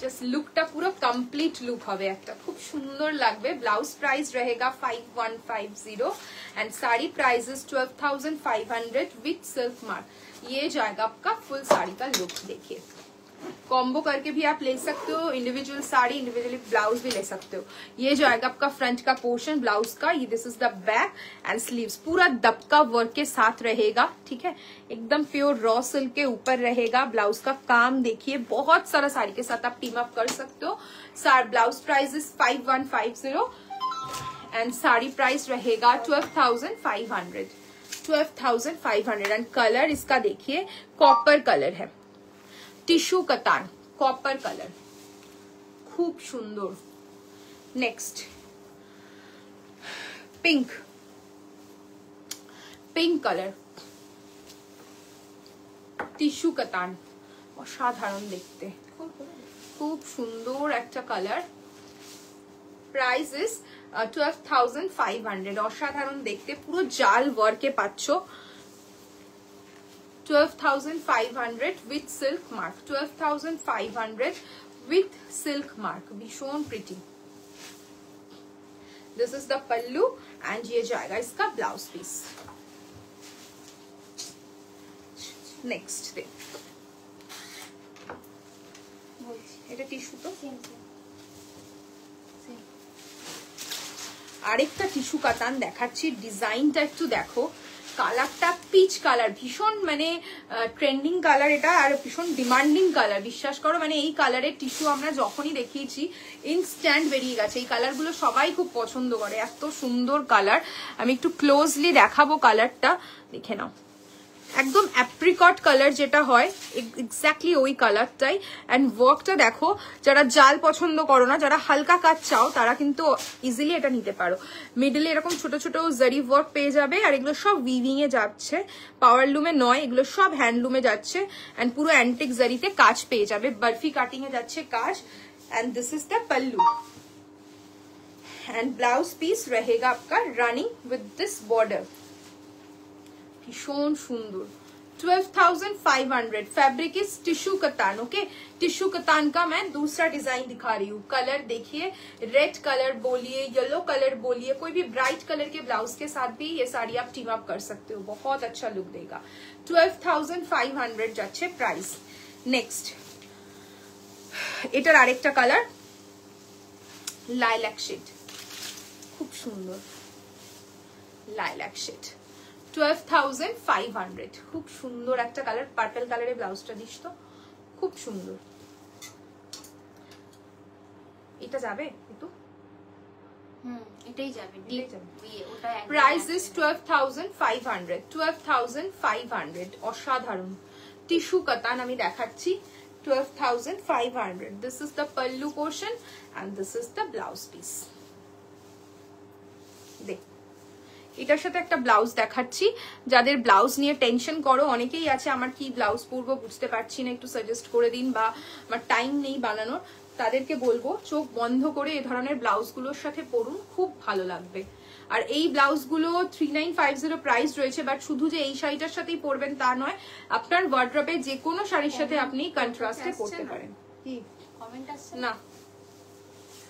জাস্ট লুকটা পুরো কমপ্লিট লুক হবে একটা, খুব সুন্দর লাগবে। ব্লাউজ প্রাইস रहेगा 5150 and sari price is 12,500 with silk mark. ये जाएगा आपका फुल साड़ी का लुक। देखिए कॉम्बो करके भी आप ले सकते हो, इंडिविजुअल साड़ी इंडिविजुअली ब्लाउज भी ले सकते हो। ये जो आएगा आपका फ्रंट का पोर्शन ब्लाउज का, ये this is the back and sleeves पूरा दबका वर्क के साथ रहेगा, ठीक है, एकदम प्योर रॉ सिल्क के ऊपर रहेगा। ब्लाउज का काम देखिए, बहुत सारा साड़ी के साथ आप टीम अप कर सकते हो। Blouse price is 5150 and sari price रहेगा 12,500, 12,500 एंड कलर इसका देखिए कॉपर कलर है, टिश्यू कतान कॉपर कलर, खूब सुंदर। Next pink, pink colour, tissue katan, असाधारण देखते, खूब सुंदर একটা কালার। প্রাইস ইজ 12,500, অসাধারণ দেখতে, পুরো জাল ওয়ার্কে পাচ্ছো। 12,500 with silk mark, 12,500 with silk mark, भीषण pretty. This is the pallu and ये जाएगा इसका ब्लाउज पीस। नेक्स्ट दे, এটা টিস্যু তো, আরেকটা টিস্যু কাতান দেখাচ্ছি, ডিজাইনটা একটু দেখো, কালারটা পিচ কালার, ভীষণ মানে ট্রেন্ডিং কালার এটা, আর ভীষণ ডিমান্ডিং কালার, বিশ্বাস করো। মানে এই কালারের টিস্যু আমরা যখনই দেখিয়েছি ইনস্ট্যান্ট বেরিয়ে গেছে, এই কালারগুলো সবাই খুব পছন্দ করে, এত সুন্দর কালার। আমি একটু ক্লোজলি দেখাবো কালারটা, দেখে নাও, একদম অ্যাপ্রিকট কালার যেটা হয় এক্স্যাক্টলি ওই কালারটাই। অ্যান্ড ওয়ার্কটা দেখো, যারা জাল পছন্দ করো না, যারা হালকা কাজ চাও, তারা কিন্তু ইজিলি এটা নিতে পারো। মিডলে এরকম ছোট ছোট জারি ওয়ার্ক পেয়ে যাবে, আর এগুলো সব উইভিং এ যাচ্ছে, পাওয়ার লুমে নয়, এগুলো সব হ্যান্ডলুমে যাচ্ছে। অ্যান্ড পুরো অ্যান্টিক জারিতে কাজ পেয়ে যাবে, বরফি কাটিং এ যাচ্ছে কাজ। And this is the pallu and blouse piece रहेगा आपका रनिंग विद दिस बॉर्डर, भीषण सुंदर। 12,500, fabric is tissue katan. Okay, tissue katan का मैं दूसरा डिजाइन दिखा रही हूँ। कलर देखिए, रेड कलर बोलिए, येलो कलर बोलिए, कोई भी ब्राइट कलर के ब्लाउज के साथ भी ये साड़ी आप टीम अप कर सकते हो, बहुत अच्छा लुक देगा। 12,500 যাচ্ছে প্রাইস। নেক্সট এটার আরেকটা কালার লাইল্যাক শেড, খুব সুন্দর লাইল্যাক শেড, 12,500, খুব সুন্দর একটা কালার, পার্পল কালারের ব্লাউজটা দিস তো, খুব সুন্দর। এটা যাবে একটু, এটাই যাবে, এটাই যাবে। ওটা প্রাইস ইজ 12,500, 12,500, অসাধারণ টিস্যু কাতান আমি দেখাচ্ছি। 12,500. This is the pallu portion and this is the blouse piece. দেখ, এটার সাথে একটা ব্লাউজ দেখাচ্ছি। যাদের ব্লাউজ নিয়ে টেনশন করো, অনেকেই আছে আমার কি ব্লাউজ পরবো বুঝতে পারছি না, একটু সাজেস্ট করে দিন, বা আমার টাইম নেই বানানোর, তাদেরকে বলবো চোখ বন্ধ করে এই ধরনের ব্লাউজগুলোর সাথে পরুন, খুব ভালো লাগবে। আর এই ব্লাউজগুলো 3950 প্রাইস রয়েছে, বাট শুধু যে এই শাড়িটার সাথেই পরবেন তা নয়, আপনার ওয়ার্ড্রপে যে কোনো শাড়ির সাথে আপনি কন্ট্রাস্টে পরতে পারেন। কি কমেন্ট আসছে না,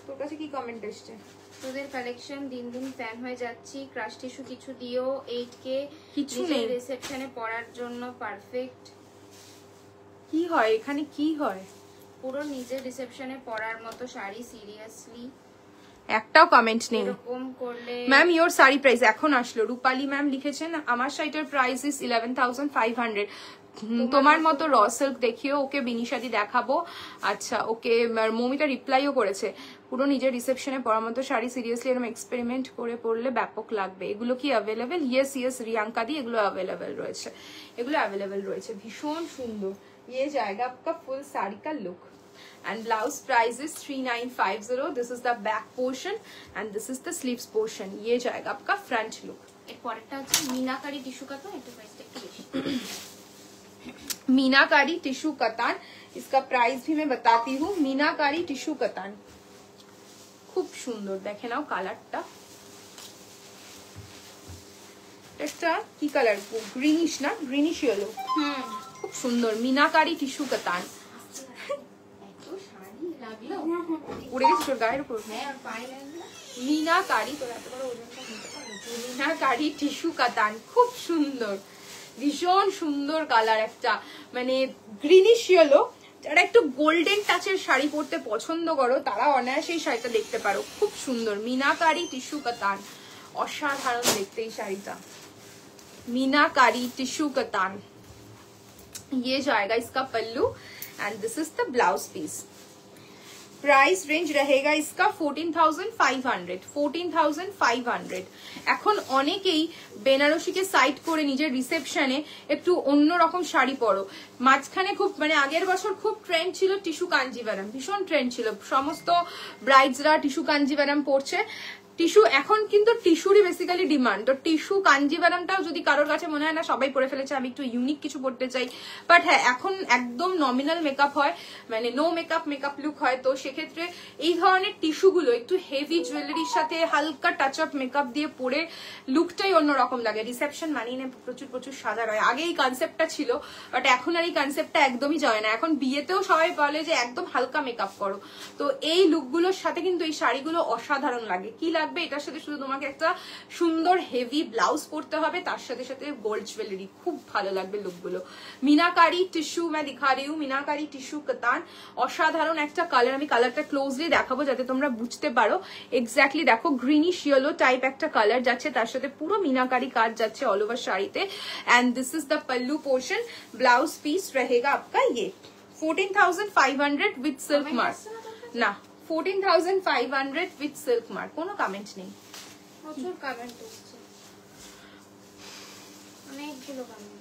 তোর কাছে কি কমেন্ট এসছে? তোদের কালেকশন দিন দিন ফ্যান হয়ে যাচ্ছি, ক্রাশ টিস্যু কিছু দিও, 8K কিছু নেই, রিসেপশনে পরার জন্য পারফেক্ট। কি হয় এখানে, কি হয়? পুরো নিজের রিসেপশনে পরার মতো শাড়ি, সিরিয়াসলি একটাও কমেন্ট নেই। এরকম করলে ম্যাম ইওর শাড়ি প্রাইস এখন আসলো, রূপালী ম্যাম লিখেছেন আমার শাড়িটার প্রাইস ইজ 11,500। তোমার মতো র সিল্ক দেখিও, ওকে বিনিশাদি দেখাবো। আচ্ছা ওকে, মমিতা রিপ্লাইও করেছে, পুরো নিজের রিসেপশনে পরার মতো শাড়ি, সিরিয়াসলি এরকম এক্সপেরিমেন্ট করে পরলে ব্যাপক লাগবে। এগুলো কি অ্যাভেলেবেল? ইয়েস ইয়েস রিয়াঙ্কা দি, এগুলো অ্যাভেলেবেল রয়েছে, এগুলো অ্যাভেলেবেল রয়েছে, ভীষণ সুন্দর। ये जाएगा आपका फुल साड़ी का look and blouse price is 3950. this is the back portion and this is the sleeves portion. ये जाएगा आपका front look. এর পরেরটা হচ্ছে মিনাকারি টিস্যু কাতান, এটা প্রাইসটা একটু বেশি। मीनाकारी टिश्यू कतान, इसका प्राइस भी मैं बताती हूँ। मीनाकारी टिश्यू कतान खूब सुंदर, देखे नाओ कालारटा, এটা কি কালার? গ্রিনিশ না, গ্রিনিশ ইয়েলো, খুব সুন্দর। মিনাকারি টিস্যু কাতান, উড়ে গেছে তোর গায়ের উপর। মিনাকারি, তোর এত বড় ওজনটা নিতে পারো? মিনাকারি টিস্যু কাতান খুব সুন্দর, ভীষণ সুন্দর কালার, একটা মানে গ্রিনিশ ইয়েলো। যারা একটু গোল্ডেন টাচের শাড়ি পরতে পছন্দ করো তারা অনায়াসে এই শাড়িটা দেখতে পারো, খুব সুন্দর। মিনাকারি টিস্যু কাতান, অসাধারণ দেখতে এই শাড়িটা। मीनाकारी टिश्यू कतान, ये जाएगा इसका pallu and this is the blouse piece. Price range रहेगा इसका 14,500, 14,500। এখন অনেকেই বেনারসিকে সাইড করে নিজের রিসেপশনে একটু অন্যরকম শাড়ি পরো। মাঝখানে খুব মানে আগের বছর খুব ট্রেন্ড ছিল টিস্যু কাঞ্জিভারাম, ভীষণ ট্রেন্ড ছিল, সমস্ত ব্রাইডসরা টিস্যু কাঞ্জিভারাম পরছে। টিস্যু এখন কিন্তু টিস্যুরই বেসিক্যালি ডিমান্ড, তো টিস্যু কাঞ্জিভারামটাও যদি কারোর কাছে মনে হয় না সবাই পরে ফেলেছে, আমি একটু ইউনিক কিছু পড়তে চাই, বাট হ্যাঁ এখন একদম নমিনাল মেকআপ হয়, মানে নো মেকআপ মেকআপ লুক হয়, তো সেক্ষেত্রে এই ধরনের টিস্যুগুলো একটু হেভি জুয়েলারির সাথে হালকা টাচ আপ মেকআপ দিয়ে পরে লুকটাই অন্যরকম লাগে। রিসেপশন মানিয়ে নেয় প্রচুর প্রচুর সাজা হয়, আগে এই কনসেপ্টটা ছিল, বাট এখন আর এই কনসেপ্টটা একদমই যায় না। এখন বিয়েতেও সবাই বলে যে একদম হালকা মেকআপ করো, তো এই লুকগুলোর সাথে কিন্তু এই শাড়িগুলো অসাধারণ লাগে। কি লাগবে এটার সাথে? শুধু তোমাকে একটা সুন্দর হেভি ব্লাউজ পরতে হবে, তার সাথে সাথে গোল্ড জুয়েলারি, খুব ভালো লাগবে লুকগুলো। মিনাকারি টিস্যু मैं दिखा रही हूँ, মিনাকারি টিস্যু কাতান, অসাধারণ একটা কালার। আমি কালারটা ক্লোজলি দেখাবো যাতে তোমরা বুঝতে পারো। এক্স্যাক্টলি দেখো গ্রিনিশ ইয়েলো টাইপ একটা কালার যাচ্ছে, তার সাথে পুরো মিনাকারি কাজ যাচ্ছে অল ওভার শাড়িতে। And this is the pallu portion, blouse piece रहेगा आपका ये 14,500 विद सिल्क मार्क ना, 14,500 with silk mark। কোনো কমেন্ট নেই, প্রচুর কমেন্ট আসছে, অনেকগুলো কমেন্ট।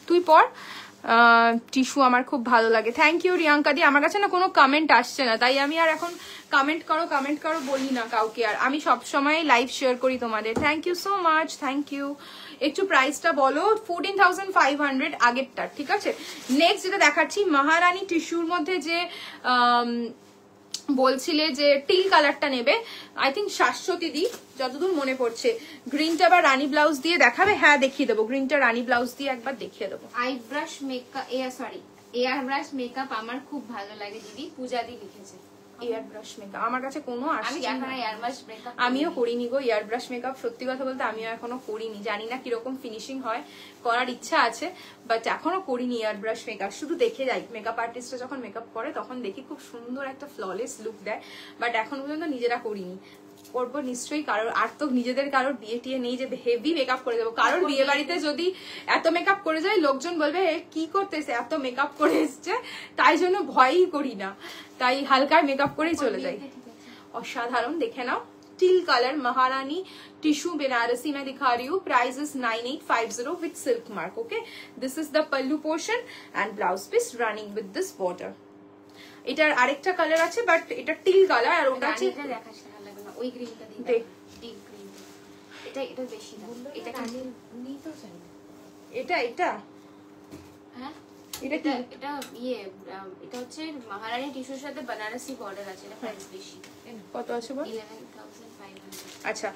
তুই পর। টিস্যু আমার খুব ভালো লাগে, থ্যাংক ইউ রিয়াঙ্কা দি। আমার কাছে না কোনো কমেন্ট আসছে না, তাই আমি আর এখন কমেন্ট করো বলি না কাউকে, আর আমি সবসময় লাইভ শেয়ার করি তোমাদের। Thank you so much, thank you. একটু প্রাইসটা বলো। 14,500 আগেরটার, ঠিক আছে। নেক্সট যেটা দেখাচ্ছি মহারানী টিস্যুর মধ্যে যে বলছিলে যে টিল কালারটা নেবে, আই থিঙ্ক শাশ্বতী দি যতদূর মনে পড়ছে, গ্রিনটা বা রানী ব্লাউজ দিয়ে দেখাবে। হ্যাঁ দেখিয়ে দেবো, গ্রিনটা রানী ব্লাউজ দিয়ে একবার দেখিয়ে দেবো। আইব্রাশ মেকআপ, এয়ার ব্রাশ মেকআপ আমার খুব ভালো লাগে দিদি, পূজা দি লিখেছে। এয়ার ব্রাশ মেকআপ আমার কাছে কোনো আসছে না, এয়ার ব্রাশ মেকআপ আমিও করিনি গো। এয়ার ব্রাশ মেকআপ সত্যি কথা বলতে আমিও এখনো করিনি, জানি না কিরকম ফিনিশিং হয়, করার ইচ্ছা আছে, বাট এখনো করিনি এয়ার ব্রাশ মেকআপ। শুধু দেখে যাই, মেকআপ আর্টিস্টরা যখন মেকআপ করে তখন দেখি খুব সুন্দর একটা ফ্ললেস লুক দেয়, বাট এখন পর্যন্ত নিজেরা করিনি। করবো নিশ্চয়ই, কারোর আর তো নিজেদের কারোর বিয়ে টিয়ে নেই যে হেভি মেকআপ করে দেবো। কারোর বিয়ে বাড়িতে যদি এত মেকআপ করে যায় লোকজন বলবে কি করতেছে, এত মেকআপ করে এসছে, তাই জন্য ভয়ই করি না, তাই হালকায় মেকআপ করেই চলে যাই। অসাধারণ, দেখে নাও টিল কালার महारानी टिश्यू बनारसी में दिखा रही हूँ। Price is 9850 with silk mark. Okay, this is the pallu portion and blouse piece running with this border. এটার আরেকটা কালার আছে বাট এটা টিল কালার আর ওটা আছে ওই গ্রিনটা দিই, ডিপ গ্রিন। এটা বেশি দাম, এটা কি নেই তো চাই। এটা হ্যাঁ, এটা হচ্ছে মহারানী টিস্যুর সাথে বেনারসি বর্ডার আছে, এটা প্রাইস বেশি। কত আছে বল? 11,500। আচ্ছা,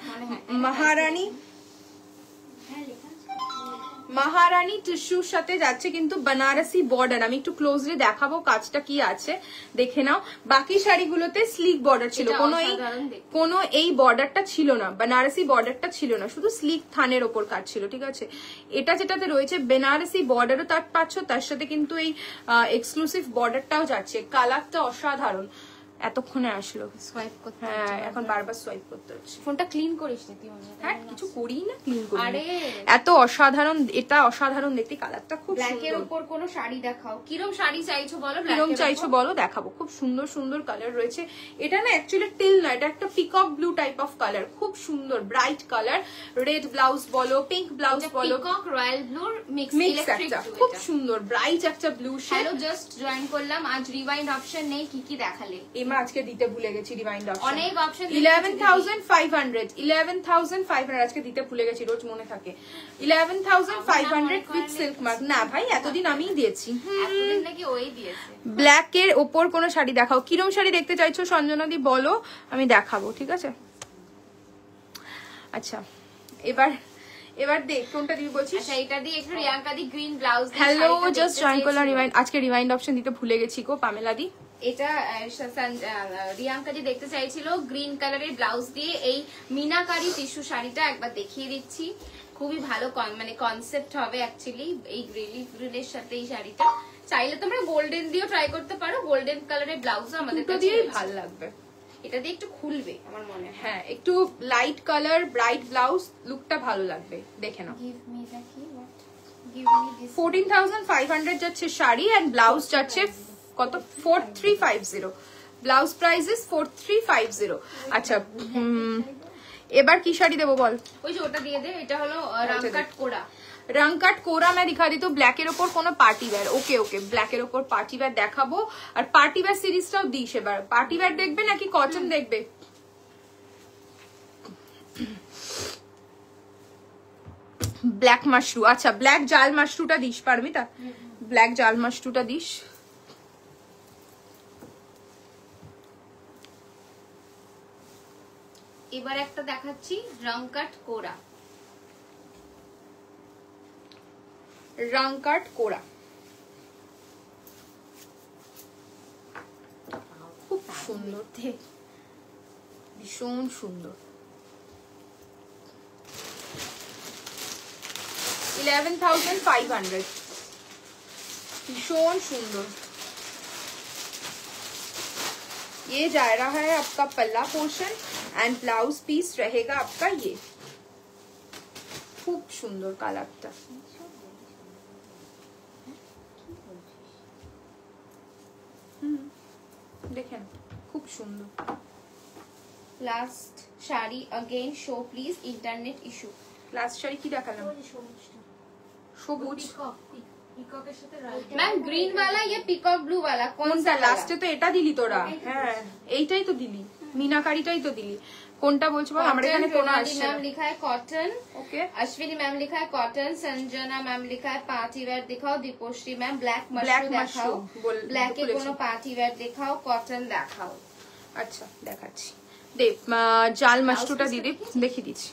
মহারানী টিস্যুর সাথে যাচ্ছে কিন্তু বেনারসি বর্ডার। আমি একটু ক্লোজলি দেখাবো কাজটা কি আছে, দেখে নাও। বাকি শাড়িগুলোতে স্লিক বর্ডার ছিল, কোনো এই বর্ডারটা ছিল না, বেনারসি বর্ডারটা ছিল না, শুধু স্লিক থানের ওপর কাজ ছিল, ঠিক আছে। এটা যেটাতে রয়েছে বেনারসি বর্ডারও তার পাচ্ছ, তার সাথে কিন্তু এই এক্সক্লুসিভ বর্ডারটাও যাচ্ছে। কালারটা অসাধারণ। এতক্ষণে আসলো সোয়াইপ করতে, হ্যাঁ এখন বারবার সোয়াইপ করতে হচ্ছে। ফোনটা ক্লিন করিস না তুই? হ্যাঁ কিছু করি না, ক্লিন করি। আরে এত অসাধারণ, এটা অসাধারণ দেখতে, কালারটা খুব সুন্দর। ব্ল্যাকের উপর কোন শাড়ি দেখাও, কিরকম শাড়ি চাইছো বলো, কিরকম চাইছো বলো, দেখাবো। খুব সুন্দর সুন্দর কালার রয়েছে। এটা না অ্যাকচুয়ালি টিল না, এটা একটা peacock blue type of colour, খুব সুন্দর ব্রাইট কালার। রেড ব্লাউজ বলো, পিঙ্ক ব্লাউজ বলো, পিকক রয়্যাল ব্লুর মিক্স একটা খুব সুন্দর ব্রাইট একটা blue shade. Hello, just join করলাম, আজ রিওয়াইন্ড অপশন নেই, কি কি দেখালে? এমা আজকে দিতে ভুলে গেছি রিমাইন্ড অপশন, অনেক অপশন। 11,500 আজকে দিতে ভুলে গেছি, রোজ মনে থাকে। 11,500 উইথ সিল্ক মার্ক। না ভাই এতদিন আমিই দিয়েছি, এতদিন নাকি ওই দিয়েছে। ব্ল্যাক এর ওপর কোনো শাড়ি দেখাও, কিরম শাড়ি দেখতে চাইছো সঞ্জনা দি বলো, আমি দেখাবো, ঠিক আছে। আচ্ছা এবার দেখ কোনটা দিবি বলছিস? আচ্ছা এটা দিয়ে একটু রিয়াঙ্কা দি গ্রিন ব্লাউজ দিয়ে। হ্যালো, জাস্ট জয়েন করলাম, রিমাইন্ড আজকে রিমাইন্ড অপশন দিতে ভুলে গেছি গো পামেলা দি। এটা রিয়াঙ্কা জি দেখতে চাইছিল গ্রিন কালারের ব্লাউজ দিয়ে এই মিনাকারি টিস্যু শাড়িটা, একবার দেখিয়ে দিচ্ছি। খুবই ভালো মানে কনসেপ্ট হবে অ্যাকচুয়ালি এই গ্রিলের সাথে এই শাড়িটা। চাইলে তোমরা গোল্ডেন দিয়েও ট্রাই করতে পারো, গোল্ডেন কালারের ব্লাউজও আমাদের কাছে ভালো লাগবে। এটা দিয়ে একটু খুলবে আমার মনে হয়, হ্যাঁ একটু লাইট কালার ব্রাইট ব্লাউজ, লুকটা ভালো লাগবে, দেখে নাও। গিভ মি দ্য কি, হোয়াট গিভ মি দিস। 14,500 যাচ্ছে শাড়ি এন্ড ব্লাউজ যাচ্ছে কত? 4350। Blouse price is 4350। আচ্ছা এবার কি শাড়ি দেবো বল? ওই যে ওটা দিয়ে দে, এটা হলো রামকাট কোরা। रंगकट कोरा मैं दिखा दी तो ब्लैक এর উপর কোনো পার্টি ওয়্যার। ওকে ওকে, ব্ল্যাক এর উপর পার্টি ওয়্যার দেখাবো। আর পার্টি ওয়্যার সিরিজটাও দিস এবার। পার্টি ওয়্যার দেখবে নাকি কটন দেখবে? ব্ল্যাক মাশরু, আচ্ছা ব্ল্যাক জাল মাশরুটা দিস পারবি তা? ব্ল্যাক জাল মাশরুটা দিস। এবার একটা দেখাচ্ছি রংকাট কোরা। রংকাট কোরা খুব সুন্দর, ভীষণ সুন্দর। 11,500 भीषण सुंदर। ये जा रहा है आपका पल्ला पोर्शन एंड ब्लाउज पीस रहेगा आपका ये। खूब सुंदर कलरটা, देखें खूब सुंदर। Last sari again show please, internet issue. Last sari কি দেখালাম? সবুজ পিককের সাথে ম্যাম গ্রিন वाला या পিকক ব্লু वाला কোনটা? লাস্টে তো এটা দিলি তোরা। হ্যাঁ এইটাই তো দিলি, মিনাকারিটাই তো দিলি। কোনটা বলছো বল? আমার এখানে কোন আসছে? मैम लिखा है कॉटन। ओके। अश्विनी मैम लिखा है कॉटन। संजना मैम लिखा है पार्टी वेयर दिखाओ। दीपोश्री मैम ब्लैक मशरूम दिखाओ। ब्लैक के कोनो पार्टी वेयर दिखाओ, कॉटन दिखाओ। अच्छा দেখাচ্ছি। দেখ জাল মাশরুটা দিদি দেখিয়ে দিচ্ছি।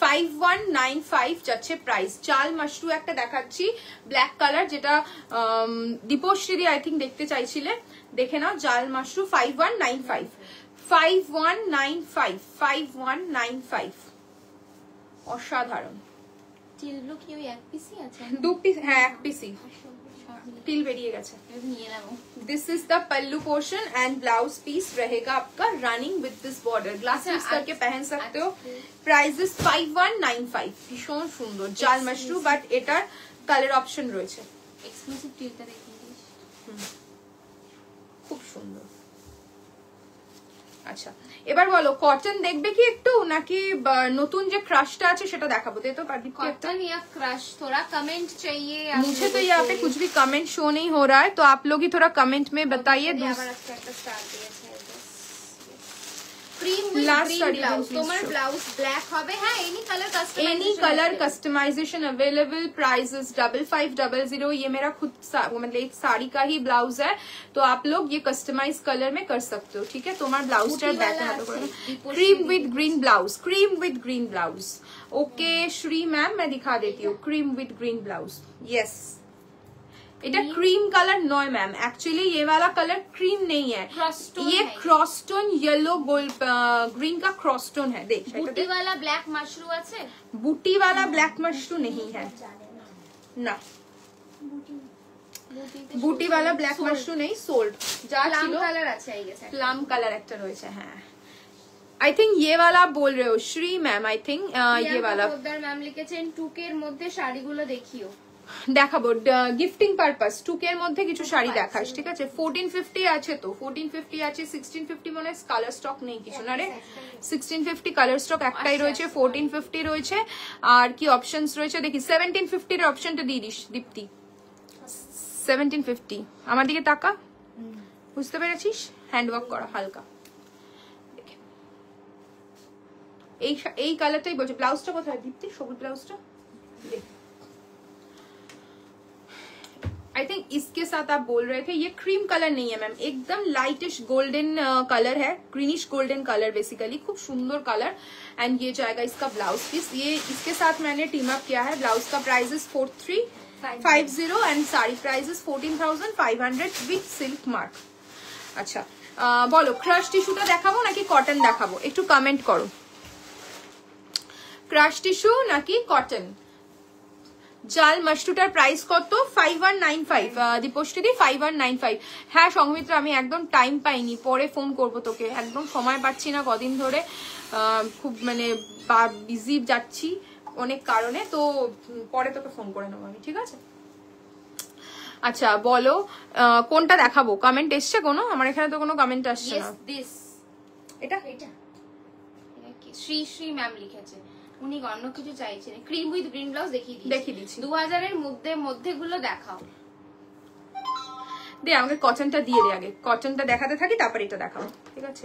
5195 যাচ্ছে প্রাইস। জাল মাশরু একটা দেখাচ্ছি ব্ল্যাক কালার, যেটা দীপশ্রী আই থিঙ্ক দেখতে চাইছিলে। দেখে নাও জাল মাশরু 5195 5195 5195 অসাধারণ। চিলগুলো কি ওই এক পিসই আছে? দু পিস, হ্যাঁ এক পিসই। টিল বেরিয়ে গেছে। নিয়ে নেবো। This is the pallu portion and blouse piece रहेगा आपका running with this border, glasses use करके पहन सकते हो। प्राइस इज 5195, ভীষণ সুন্দর জাল মাশরু, বাট এটার কালার অপশন রয়েছে। এক্সক্লুসিভ টিলটা দেখিয়ে দিস, খুব সুন্দর। আচ্ছা এবার বলো কটন দেখবে কি একটু, নাকি নতুন যে ক্রাশটা আছে সেটা দেখাবো? দে তো পারদীপ की कॉटन या क्रश, थोड़ा कमेंट चाहिए। मुझे तो यहाँ पे कुछ भी कमेंट शो नहीं हो रहा है, तो आप लोग ही थोड़ा कमेंट में बताइए। क्रीम विद ग्रीन ब्लाउज, তোমার ব্লাউজ ব্ল্যাক হবে। হ্যাঁ any colour customisation available. Price is 5500। ये मेरा खुद मतलब एक साड़ी का ही ब्लाउज है, तो आप लोग ये कस्टमाइज कलर में कर सकते हो, ठीक है। तुम्हारा blouse cream with green blouse, cream with green blouse. Okay Shri ma'am मैं दिखा देती हूँ, cream with green blouse. Yes এটা क्रीम कलर नॉय मैम, एक्चुअली ये वाला कलर क्रीम नहीं है, ये क्रॉसटोन येलो गोल्ड ग्रीन का क्रॉसटोन है। देख बूटी वाला ब्लैक मशरू আছে, बूटी वाला ब्लैक मशरू नहीं है ना, बूटी वाला ब्लैक मशरू नहीं, सोल्ड যা ছিল কালার আছে এই গেছে, প্লাম কালার একটা রয়েছে। হ্যাঁ आई थिंक ये वाला आप बोल रहे हो श्री मैम, आई थिंक ये वाला পোদ্দার ম্যাম লিখেছেন টুকের মধ্যে শাড়িগুলো দেখিও। দেখাবো গিফটিং পারপাস, টুকের মধ্যে কিছু শাড়ি দেখাস, ঠিক আছে। 1450 আছে, তো 1450 আছে, 1650 মনে হয় কালার স্টক নেই কিছু না রে, 1650 কালার স্টক একটাই রয়েছে, 1450 রয়েছে। আর কি অপশনস রয়েছে দেখি, 1750 এর অপশনটা দিয়ে দিস দীপ্তি। 1750 আমার দিকে তাকা, বুঝতে পেরেছিস? হ্যান্ডওয়ার্ক করা হালকা, এই কালারটাই বলছে। ব্লাউজটা কোথায় দীপ্তি? সবুজ ব্লাউজটা দেখ। आई थिंक इसके साथ आप बोल रहे थे, ये क्रीम कलर नहीं है मैम, एकदम लाइटिश गोल्डन कलर है, ग्रीनिश गोल्डन कलर बेसिकली, खूब सुंदर कलर। एंड ये जाएगा इसका ब्लाउज पीस, ये इसके साथ मैंने टीम अप किया है। ब्लाउज का price is 4350 and sari price is 14500 with silk mark. अच्छा बोलो ক্রাশ টিস্যুটা দেখাবো নাকি কটন দেখাবো? একটু কমেন্ট করো, ক্রাশ টিস্যু নাকি কটন? জাল মাশরুটার প্রাইস কত? 5195 দীপশ্রী 5195। হ্যাঁ সংমিত্রা আমি একদম টাইম পাইনি, পরে ফোন করব তোকে, একদম সময় পাচ্ছি না কদিন ধরে, খুব মানে বিজি যাচ্ছি অনেক কারণে, তো পরে তোকে ফোন করে নেবো আমি, ঠিক আছে। আচ্ছা বলো কোনটা দেখাবো? কমেন্ট এসছে কোনো? আমার এখানে তো কোনো কমেন্ট আসছে না। এটা শ্রী শ্রী ম্যাম লিখেছে, উনি অন্য কিছু চাইছেন। ক্রিম উইথ গ্রিন ব্লাউজ দেখিয়ে দিচ্ছি। 2000 এর মধ্যে গুলো দেখাও। দে আমাকে কটনটা দিয়ে দে, আগে কটনটা দেখাতে থাকি তারপর এটা দেখাবো, ঠিক আছে।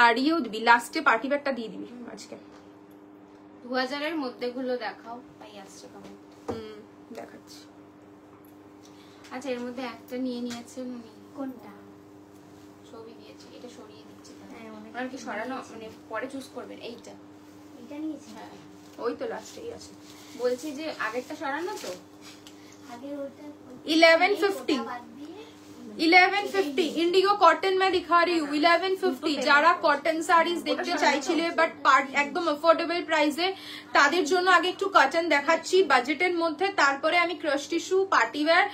আর ইয়েও দিবি লাস্টে, পার্টি ব্যাগটা দিয়ে দিবি আজকে। 2000 এর মধ্যে গুলো দেখাও, তাই আসছে কমেন্ট। দেখাচ্ছি। আচ্ছা এর মধ্যে একটা নিয়ে নিয়েছেন উনি, কোনটা ছবি দিয়েছে, এটা সরিয়ে দিচ্ছি। আর কি সরানো মানে পরে চুজ করবেন। এইটা নিয়েছি, হ্যাঁ ওই তো লাস্টেই আছে। বলছি যে আগেরটা সরানো, তো আগে ওটা 1150 इंडिगो कॉटन में दिखा रही हूँ। 1150 যারা কটন সারিজ দেখতে চাইছিলে বাট একদম অ্যাফোর্ডেবল প্রাইসে, তাদের জন্য আগে একটু কটন দেখাচ্ছি বাজেটের মধ্যে, তারপরে আমি ক্রাশ টিস্যু, পার্টিওয়্যার,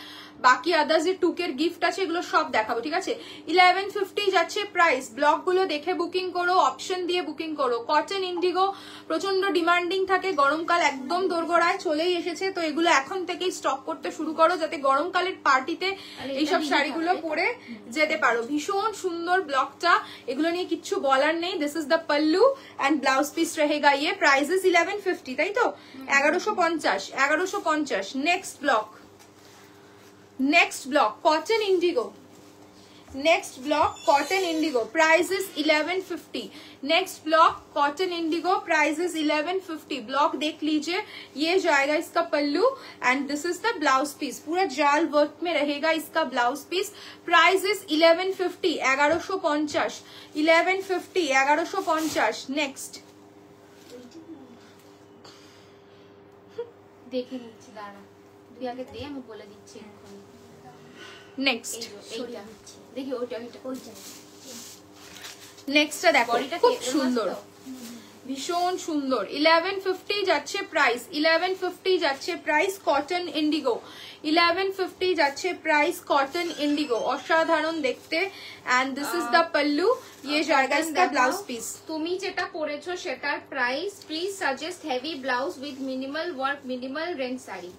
বাকি আদার্স যে টুকের গিফট আছে এগুলো সব দেখাবো, ঠিক আছে। 1150 যাচ্ছে প্রাইস। ব্লগ গুলো দেখে বুকিং করো, অপশন দিয়ে বুকিং করো। কটন ইন্ডিগো প্রচন্ড ডিমান্ডিং থাকে, গরমকাল একদম দোরগোড়ায় চলেই এসেছে, তো এগুলো এখন থেকেই স্টক করতে শুরু করো যাতে গরমকালের পার্টিতে এইসব শাড়িগুলো পরে যেতে পারো। ভীষণ সুন্দর ব্লগটা, এগুলো নিয়ে কিচ্ছু বলার নেই। This is the pallu and blouse piece रहेगा, ये प्राइस इज 1150, তাই তো 1150। Next block cotton indigo, next block cotton indigo price is 1150। Next block cotton indigo price is 1150। Block देख लीजिए, ये जाएगा इसका pallu and this is the blouse piece, पूरा जाल वर्क में रहेगा इसका blouse piece. Price is 1150, 1150, 1150, 1150। Next দেখে নিচ্ছি, দাঁড়া তুই আগে দে, আমি বলে দিচ্ছি। नेक्स्ट দেখি ওইটা নেক্সটটা দেখো, খুব সুন্দর। ভীষণ সুন্দর। 1150 যাচ্ছে প্রাইস, 1150 যাচ্ছে প্রাইস কটন ইন্ডিগো, 1150 যাচ্ছে প্রাইস কটন ইন্ডিগো, অসাধারণ দেখতে। And this is the pallu, ये जाएगा इसका ब्लाउज पीस। তুমি যেটা পরেছো সেটার price, please suggest heavy blouse with minimal work minimal range sari.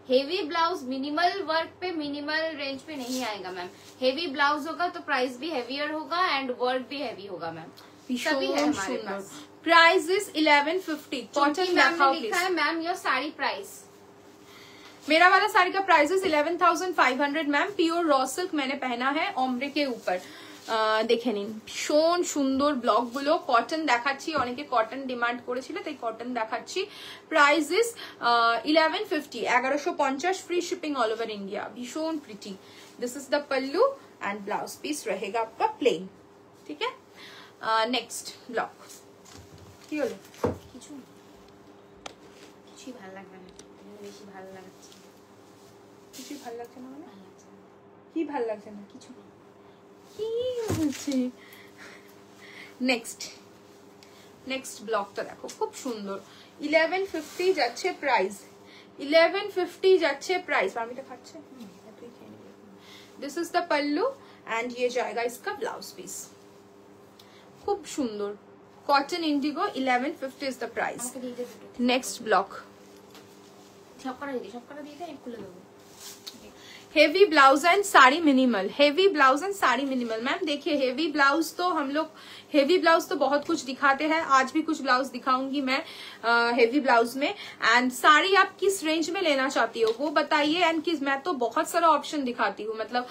Heavy blouse minimal work पे मिनिमल रेंज पे नहीं आएगा मैम। हेवी ब्लाउज होगा तो प्राइस भी हेवियर होगा एंड वर्क भी हेवी होगा मैम। सभी है हमारे पास। प्राइस इज 1150 कॉटन दिखाओ प्लीज। लिखा है मैम योर साड़ी प्राइस। मेरा वाला साड़ी का price is 11,500 ma'am. Pure raw silk मैंने पहना है ओम्ब्रे के ऊपर। দেখে নিন ভীষণ সুন্দর ব্লক গুলো। কটন দেখাচ্ছি, অনেকে কটন ডিমান্ড করেছিল তাই কটন দেখাচ্ছি। Price is 1150, 1150 free shipping all over India. भीषण pretty. This is the pallu and blouse piece रहेगा आपका प्लेन। ठीक है, नेक्स्ट ब्लॉक কি হলো? কিছুই ভালো লাগবে না, বেশি ভালো লাগছে। কিছুই ভালো লাগছে না মানে কি ভালো লাগছে না? কিছু না। নেক্সট ব্লকটা দেখো খুব সুন্দর। 1150 যাচ্ছে প্রাইস, 1150 যাচ্ছে প্রাইস। পারমিটা খাচ্ছে, this is the pallu and ये जाएगा इसका ब्लाउज पीस। खूब सुंदर cotton Indigo, 1150 is the price. Next block heavy blouse and sari minimal, heavy blouse and sari minimal. Ma'am देखिए हेवी ब्लाउज तो हम लोग, हेवी ब्लाउज तो बहुत कुछ दिखाते हैं, आज भी कुछ ब्लाउज दिखाऊंगी मैं हेवी ब्लाउज में। एंड साड़ी आप किस रेंज में लेना चाहती हो वो बताइए। एंड किस, मैं तो बहुत सारा ऑप्शन दिखाती हूँ, मतलब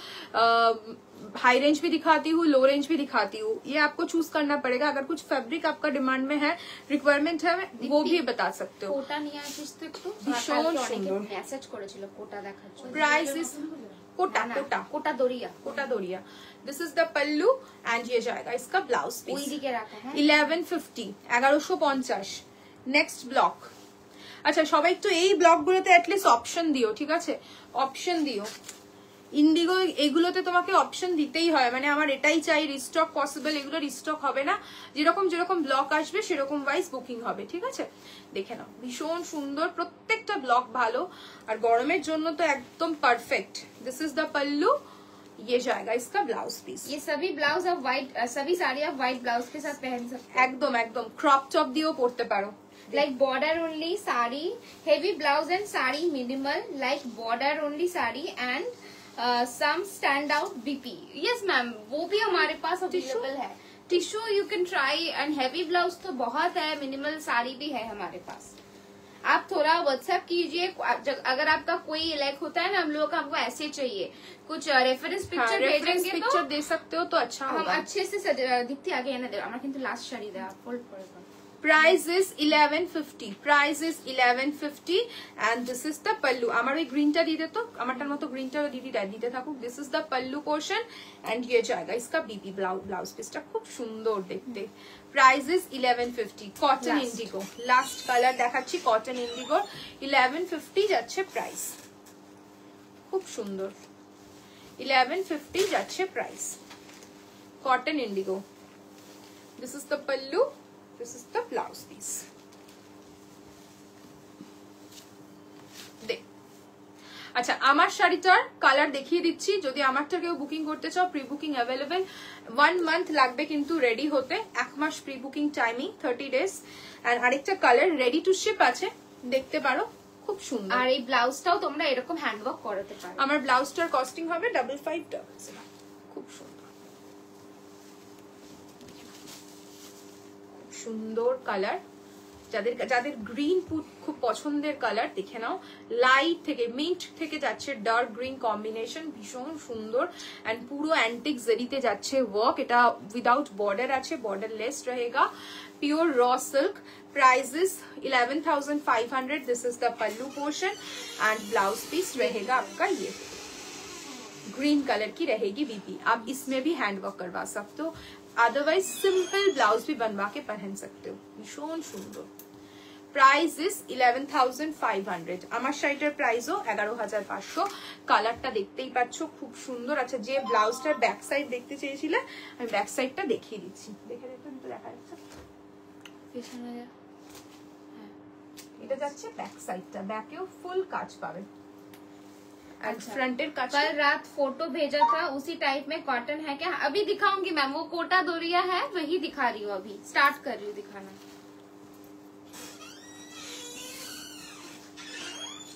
हाई रेंज भी दिखाती हूँ, लो रेंज भी दिखाती हूँ, ये आपको चूज करना पड़ेगा। अगर कुछ फैब्रिक आपका डिमांड में है, रिक्वायरमेंट है, वो भी बता सकते हो। কোটা নিয়ে আসিস তো একটু, ভীষণ সুন্দর। মেসেজ করেছিল কোটা দেখার জন্য। Price is Kota, Kota Kota doria, Kota doria. This is the pallu and ये जाएगा इसका ब्लाउज ওই पीस। দিকে রাখা। হ্যাঁ 1150, 1150। Next block. আচ্ছা সবাই একটু এই ব্লক গুলোতে অ্যাটলিস্ট অপশন দিও, ঠিক আছে? অপশন দিও। ইন্ডিগো এগুলোতে তোমাকে অপশন দিতেই হয়, মানে আমার এটাই চাই, রিস্টক পসিবল, এগুলো রিস্টক হবে না। যেরকম যেরকম ব্লক আসবে সেরকম ওয়াইজ বুকিং হবে, ঠিক আছে? দেখে নাও ভীষণ সুন্দর, প্রত্যেকটা ব্লক ভালো আর গরমের জন্য তো একদম পারফেক্ট। दिस इज द पल्लू, ये जाएगा इसका ब्लाउज पीस। ये सभी ब्लाउज आप व्हाइट, सभी साड़ी आप व्हाइट ब्लाउज के साथ पहन सकते हैं। একদম একদম ক্রপ টপ দিয়েও পরতে পারো। Like border only sari, heavy blouse and sari minimal, like border only sari and some stand out BP. Yes ma'am, वो भी हमारे पास अवेलेबल है। Tissue you can try. And heavy blouse तो बहुत है, मिनिमल साड़ी भी है हमारे पास। आप थोड़ा व्हाट्सएप कीजिए, अगर आपका कोई लाइक होता है ना, हम लोग हमको ऐसे चाहिए कुछ रेफरेंस पिक्चर भेजेंगे पिक्चर तो दे सकते हो तो अच्छा हम होगा। अच्छे से दिखते आगे है ना। আমরা কিন্তু লাস্ট শাড়ি দেয়া ফোল্ড করে দাও। Price is 1150, price is 1150 and this is the pallu. আমার ওই গ্রিনটা দিয়ে দে তো, আমারটার মতো গ্রিনটা দিদি দিতে থাকুক। This is the pallu portion and ये जाएगा इसका बीबी ब्लाउज पीसটা খুব সুন্দর দেখতে। Price is 1150 cotton Indigo. Last colour দেখাচ্ছি কটন ইন্ডিগো, 1150 যাচ্ছে প্রাইস। খুব সুন্দর, 1150 যাচ্ছে price cotton Indigo. This is the pallu, this is the blouse piece। আচ্ছা আমার শাড়িটার কালার দেখিয়ে দিচ্ছি। যদি আমারটা কেউ বুকিং করতে চাও, প্রি বুকিং অ্যাভেলেবেল। 1 মান্থ লাগবে কিন্তু রেডি হতে, 1 মাস pre booking timing 30 days. And আরেকটা কালার রেডি টু শিপ আছে, দেখতে পারো, খুব সুন্দর। আর এই ব্লাউজটাও তোমরা এরকম হ্যান্ডওয়ার্ক করাতে পারো। আমার ব্লাউজটার কস্টিং হবে 5500। খুব সুন্দর, সুন্দর কালার। যাদের যাদের গ্রিন খুব পছন্দের কালার, দেখে নাও, লাইট থেকে মিন্ট থেকে যাচ্ছে ডার্ক গ্রিন কম্বিনেশন, ভীষণ সুন্দর। এন্ড পুরো অ্যান্টিক জেরিতে যাচ্ছে ওয়ার্ক, এটা উইদাউট বর্ডার আছে, বর্ডারলেস रहेगा। Pure raw silk. Price is 11,500। This is the pallu portion and blouse piece रहेगा आपका ये ग्रीन कलर की रहेगी बीबी। आप इसमें भी हैंडवर्क करवा सकते हो, अदरवाइज सिंपल ब्लाउज भी बनवा के पहन सकते हो। भीषण सुंदर। Price is 11,500। আমার শাড়িটার প্রাইসও 11,500। কালারটা দেখতেই পাচ্ছ খুব সুন্দর। আচ্ছা যে ব্লাউজটার ব্যাক সাইড দেখতে চেয়েছিলে, আমি ব্যাক সাইডটা দেখিয়ে দিচ্ছি। দেখে দেখা যাচ্ছে পেছনে এটা যাচ্ছে ব্যাক সাইডটা, ব্যাকেও ফুল কাজ পাবে और अच्छा। फ्रंटेर काज कल रात फोटो भेजा था उसी टाइप में कॉटन है क्या? अभी दिखाऊंगी मैम, वो कोटा दोरिया है वही दिखा रही हूँ, अभी स्टार्ट कर रही हूँ दिखाना।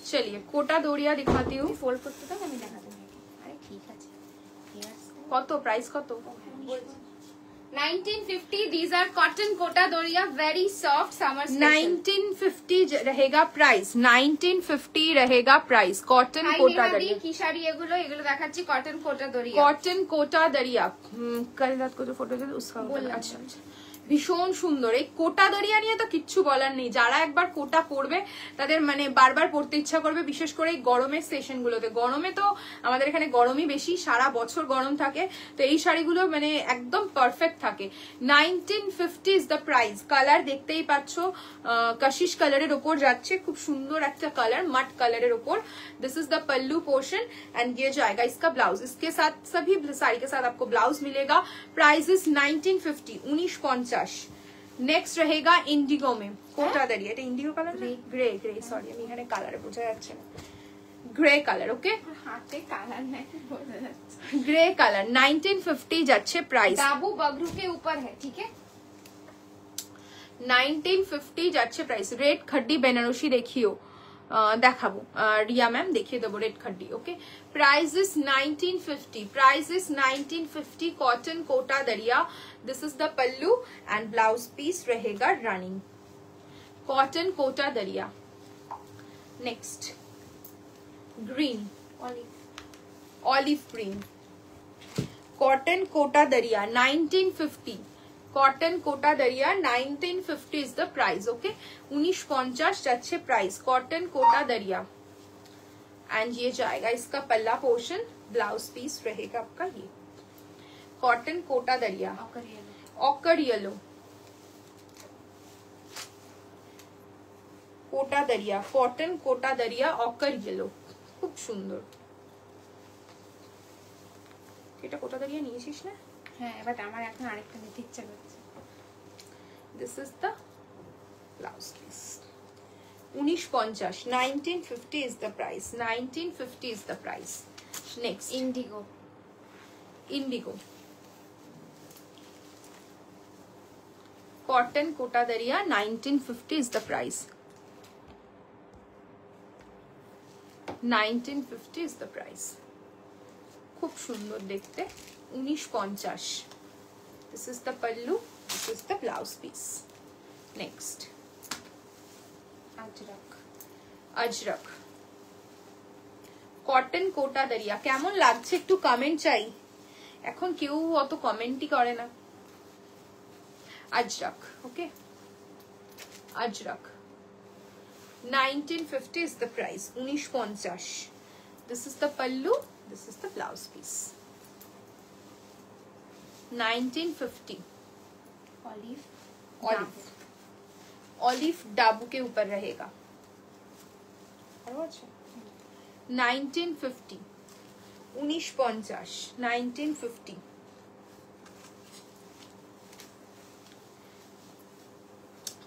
चलिए कोटा दोरिया दिखाती हूँ। फोल्ड करते तो मैं दिखाते हैं। अरे ठीक है কত প্রাইস কত? 1950 these are cotton kota doria very soft summer special 1950 रहेगा प्राइस, 1950 रहेगा प्राइस। कॉटन कोटा दरिया की শাড়ি এগুলো দেখাচ্ছি কটন কোটা দরিয়া कॉटन कोटा दरिया कल रात को जो फोटो थे उसका अच्छा अच्छा ভীষণ সুন্দর। এই কোটা দরিয়া নিয়ে তো কিচ্ছু বলার নেই, যারা একবার কোটা পরবে তাদের মানে বারবার পরতে ইচ্ছা করবে, বিশেষ করে এই গরমের সেশন গুলোতে। গরমে তো আমাদের এখানে গরমই বেশি, সারা বছর গরম থাকে, তো এই শাড়িগুলো মানে একদম পারফেক্ট থাকে। 1950 ইজ দ্য প্রাইস। কালার দেখতেই পাচ্ছ, কাশিশ কালারের ওপর যাচ্ছে, খুব সুন্দর একটা কালার, মাট কালারের ওপর। This is the pallu portion and ये जाएगा इसका ब्लाउज, इसके साथ सभी साड़ी के साथ आपको ब्लाउज मिलेगा। Price is 1950 1950। नेक्स्ट रहेगा इंडिगो में कोटा दरिया, এটা Indigo colour, grey grey sorry আমি এখানে কালারে বোঝা যাচ্ছে না, গ্রে কালার ওকে, হাতে কালার নাই বোঝা যাচ্ছে। গ্রে কালার 1950 যাচ্ছে প্রাইস। दाबू बगरू के ऊपर है ठीक है 1950 যাচ্ছে প্রাইস। রেড খड्डी বেনারসি দেখিও, দেখাবো রিয়া ম্যাম দেখিয়ে দেবো red khaddi okay. Price is 1950, price is 1950 cotton Kota doria. This is the pallu and blouse piece रहेगा running, cotton Kota doria. Next green olive green cotton Kota doria 1950, cotton Kota doria 1950 is the price okay. 1950 যাচ্ছে प्राइस कॉटन कोटा दरिया। एंड ये जाएगा इसका पल्ला पोर्शन, ब्लाउज पीस रहेगा आपका ये कॉटन कोटा दरिया ऑकर येलो कोटा दरिया, कॉटन कोटा दरिया ऑकर येलो, খুব সুন্দর। এটা কোটা দরিয়া নিয়েছিস না? হ্যাঁ বাট আমার এখন আরেকটা নিতে ইচ্ছা করছে। This is the blouse piece. 1950 1950 is the price, 1950 is the price. Next Indigo indigo cotton kota dariya 1950 is the price, 1950 is the price। খুব সুন্দর দেখতে 1950। This is the pallu, this is the blouse piece। Next Ajrak cotton Kota doria. কেমন লাগছে একটু কমেন্ট চাই, এখন কেউ অত কমেন্টই করে না। Ajrak okay, Ajrak 1950 is the price, 1950। This is the pallu, this is the blouse piece। 1950 olive olive olive dabu के ऊपर रहेगा। 1950 1950 1950।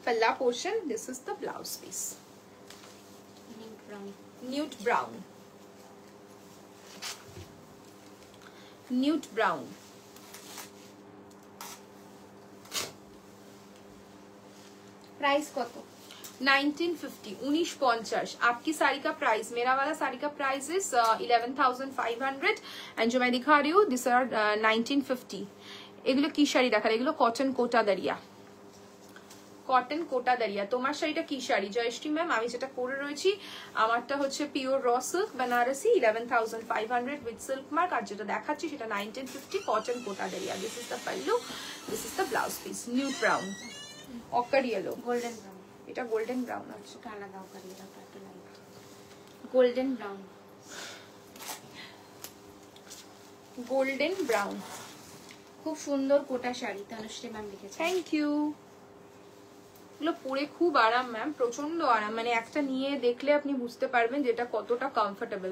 पल्ला portion, this is the blouse piece nut brown nut brown. Price कत? 1950 1950। आपकी साड़ी का प्राइस, मेरा वाला साड़ी का प्राइस इज 11,500 एंड जो मैं दिखा रही हूँ दिस आर 1950। এগুলো কি শাড়ি দেখালে? এগুলো কটন কোটা দরিয়া, কটন কোটা দরিয়া। তোমার শাড়িটা কি শাড়ি জয়শ্রী ম্যাম? আমি যেটা পরে রয়েছি আমারটা হচ্ছে pure raw silk Banarasi 11,500 with silk mark, আর যেটা দেখাচ্ছি সেটা 1950 cotton Kota doria. This is the pallu, this is the blouse piece nude brown ochre yellow golden brown, এটা গোল্ডেন ব্রাউন আছে, কালা দাও করিয়ে দাও একটু light golden brown, golden brown. খুব সুন্দর কোটা শাড়ি তনুশ্রী ম্যাম লিখেছে। Thank you. এগুলো পরে খুব আরাম ম্যাম, প্রচন্ড আরাম, মানে একটা নিয়ে দেখলে আপনি বুঝতে পারবেন যে এটা কতটা কমফোর্টেবল।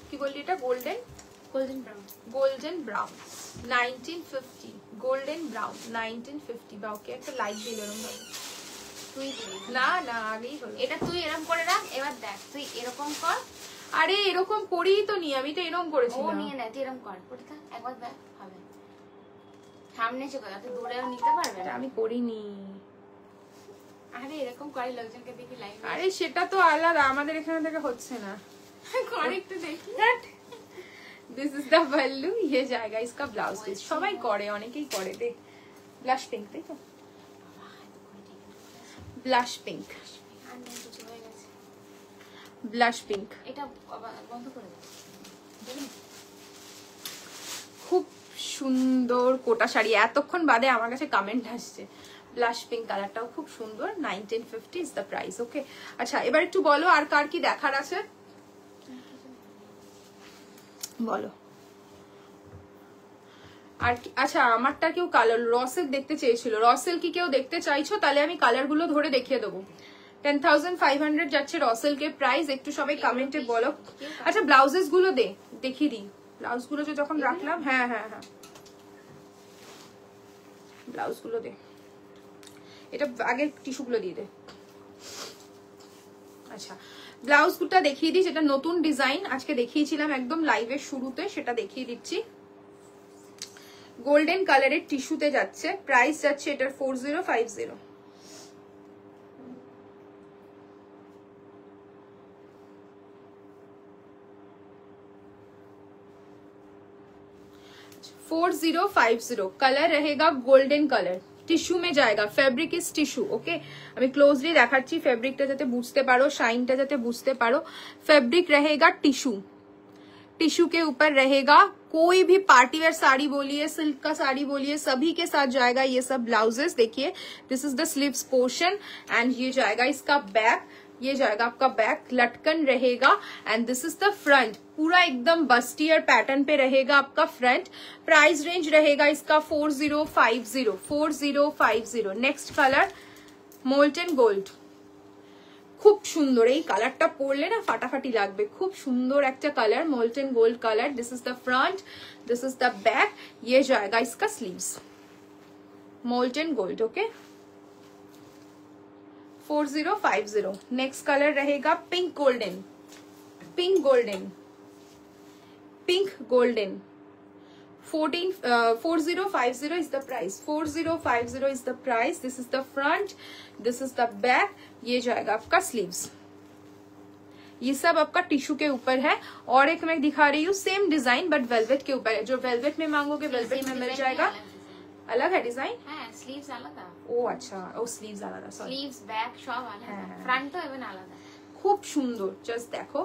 কি বললি এটা? Golden golden brown. Golden brown 1950, golden brown 1950। বা ওকে একটা লাইক দিল এরকম ভাবে। তুই দিবি না না আগেই হলো। এটা, তুই এরকম করে রাখ। এবার দেখ তুই এরকম কর। আরে এরকম করেই তো নি, আমি তো এরকম করেছি। ও নিয়ে নেয়, তুই এরকম কর। ওটা একবার দেখ হবে। সামনে চে কথা, তুই দূরেও নিতে পারবে না। আমি করিনি। আরে এরকম করে লোকজনকে দেখি লাইভ। আরে সেটা তো আলাদা, আমাদের এখানে থেকে হচ্ছে না। কর একটু দেখি। This is the value. ये जाएगा इसका ब्लाउज পিস। সবাই করে, অনেকেই করে। দেখ ব্লাশ পিঙ্ক, তাই তো? ব্লাশ পিঙ্ক, আর নেই, কিছু হয়ে গেছে। ব্লাশ পিঙ্ক এটা বন্ধ করে দে। খুব সুন্দর কোটা শাড়ি। এতক্ষণ বাদে আমার কাছে কমেন্ট আসছে। ব্লাশ পিঙ্ক কালারটাও খুব সুন্দর। 1950 ইজ দ্য প্রাইস। ওকে, আচ্ছা এবার একটু বলো আর কার কি দেখার আছে বলো। আর আচ্ছা আমারটা কেউ কালার রসেল দেখতে চেয়েছিল। রসেল কি কেউ দেখতে চাইছো? তাহলে আমি কালার গুলো ধরে দেখিয়ে দেবো। 10,500 যাচ্ছে রসেল কে প্রাইস। একটু সবাই কমেন্টে বলো। আচ্ছা ব্লাউজেস গুলো দেখিয়ে দিই। ব্লাউজ গুলো যে যখন রাখলাম, হ্যাঁ হ্যাঁ হ্যাঁ, ব্লাউজ গুলো দে। এটা আগে টিস্যু গুলো দিয়ে দে। আচ্ছা ব্লাউজ গুলো দেখিয়ে দিই, যেটা নতুন ডিজাইন আজকে দেখিয়েছিলাম একদম লাইভের শুরুতে, সেটা দেখিয়ে দিচ্ছি। গোল্ডেন কালারের টিস্যুতে যাচ্ছে। প্রাইস যাচ্ছে এটার 4050। कलर रहेगा गोल्डन कलर, टिश्यू में जाएगा। Fabric is tissue. ओके আমি ক্লোজলি দেখাচ্ছি ফেব্রিকটা যাতে বুঝতে পারো, শাইনটা যাতে বুঝতে পারো। फैब्रिक रहेगा टिश्यू, टिश्यू के ऊपर रहेगा। कोई भी पार्टी वेयर साड़ी बोलिए, सिल्क का साड़ी बोलिए, सभी के साथ जाएगा ये सब ब्लाउजेस। देखिए this is the sleeves portion and ये जाएगा इसका बैक। ये जाएगा आपका बैक, लटकन रहेगा and this is the front. पूरा एकदम बस्टियर पैटर्न पे रहेगा आपका फ्रंट। प्राइस रेंज रहेगा इसका 4050। Next colour molten gold. খুব সুন্দর এই কালারটা পরলে না ফাটাফাটি লাগবে। খুব সুন্দর একটা colour, molten gold colour. This is the front, this is the back. ये जाएगा इसका sleeves, molten gold. Okay 4050। Next colour रहेगा pink golden, pink golden, pink golden. 4050 is the price। 4050 is the price। This is the front, this is the back। ये जाएगा आपका स्लीव्स। ये सब आपका टिश्यू के ऊपर है। और एक मैं दिखा रही हूँ सेम डिजाइन बट वेलवेट के ऊपर है। जो वेलवेट में मांगोगे वेलवेट में मिल जाएगा। अलग है डिजाइन। হ্যাঁ স্লিভস আলাদা। ও আচ্ছা, ও স্লিভস আলাদা, সরি। স্লিভস ব্যাক সব আলাদা, হ্যাঁ। ফ্রন্টও even আলাদা। খুব সুন্দর, জাস্ট দেখো।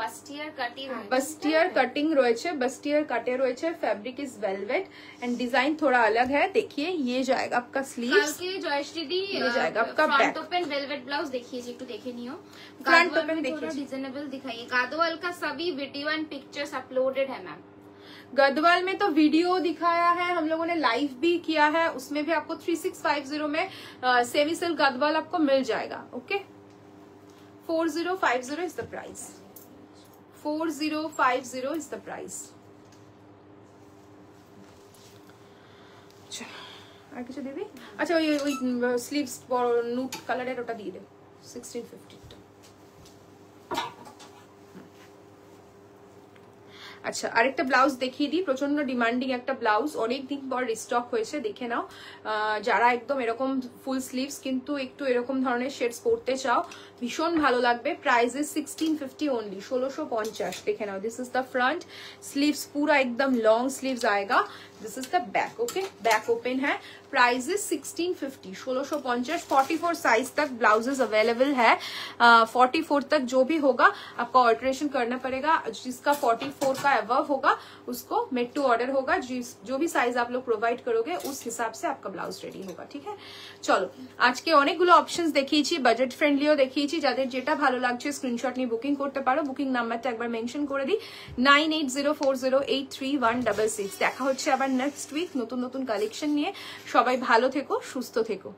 বাস্টিয়ার কাটি রয়েছে, बस्टियर कटिंग রয়েছে, बस्टियर कटे রয়েছে। Fabric is velvet and design थोड़ा अलग है। देखिए ये जाएगा आपका स्लीव्स। কালকে জয়শ্রী দি ये जाएगा आपका front back। Open velvet blouse देखिएছি, একটু দেখে নিও। फ्रंट गादवाल ओपन में थोड़ा देखिए। डिजाइनेबल दिखाइए। गादवाल का सभी वीडियो एंड पिक्चर्स अपलोडेड है मैम। गदवाल में तो वीडियो दिखाया है, हम लोगों ने लाइव भी किया है। उसमें भी आपको 3650 में सेमी सिल्क गदवाल आपको मिल जाएगा। Okay 4050 is the price. 4050 is the price। আর কিছু দিবি? আচ্ছা ওই ওই স্লিভস নুট কালারের ওটা দিয়ে দে 1650 টা। আচ্ছা আরেকটা ব্লাউজ দেখিয়ে দিই। প্রচন্ড ডিমান্ডিং একটা ব্লাউজ, অনেকদিন পর রিস্টক হয়েছে, দেখে নাও। যারা একদম এরকম ফুল স্লিভস কিন্তু একটু এরকম ধরনের শেডস পরতে চাও, ভীষণ ভালো লাগবে। Price is 1650 only, 1650। देखे नाओ this is the front, sleeves पूरा एकदम लॉन्ग स्लीव्स आएगा। This is the back. Okay back open है। Price is 1650, 1650। 44 साइज तक ब्लाउजेस अवेलेबल है। 44 तक जो भी होगा आपका ऑल्टरेशन करना पड़ेगा। जिसका 44 का अबव होगा उसको मेड टू ऑर्डर होगा। जो भी साइज आप लोग प्रोवाइड करोगे उस हिसाब से आपका ब्लाउज रेडी होगा। ठीक है चलो आज के অনেকগুলো অপশনস দেখিয়েছি, বাজেট ফ্রেন্ডলিও দেখিয়েছি। যাদের যেটা ভালো লাগছে স্ক্রিনশট নিয়ে বুকিং করতে পারো। বুকিং নাম্বারটা একবার মেনশন করে দিই 9804083166। দেখা হচ্ছে আবার নেক্সট উইক নতুন নতুন কালেকশন নিয়ে। সবাই ভালো থেকো, সুস্থ থেকো।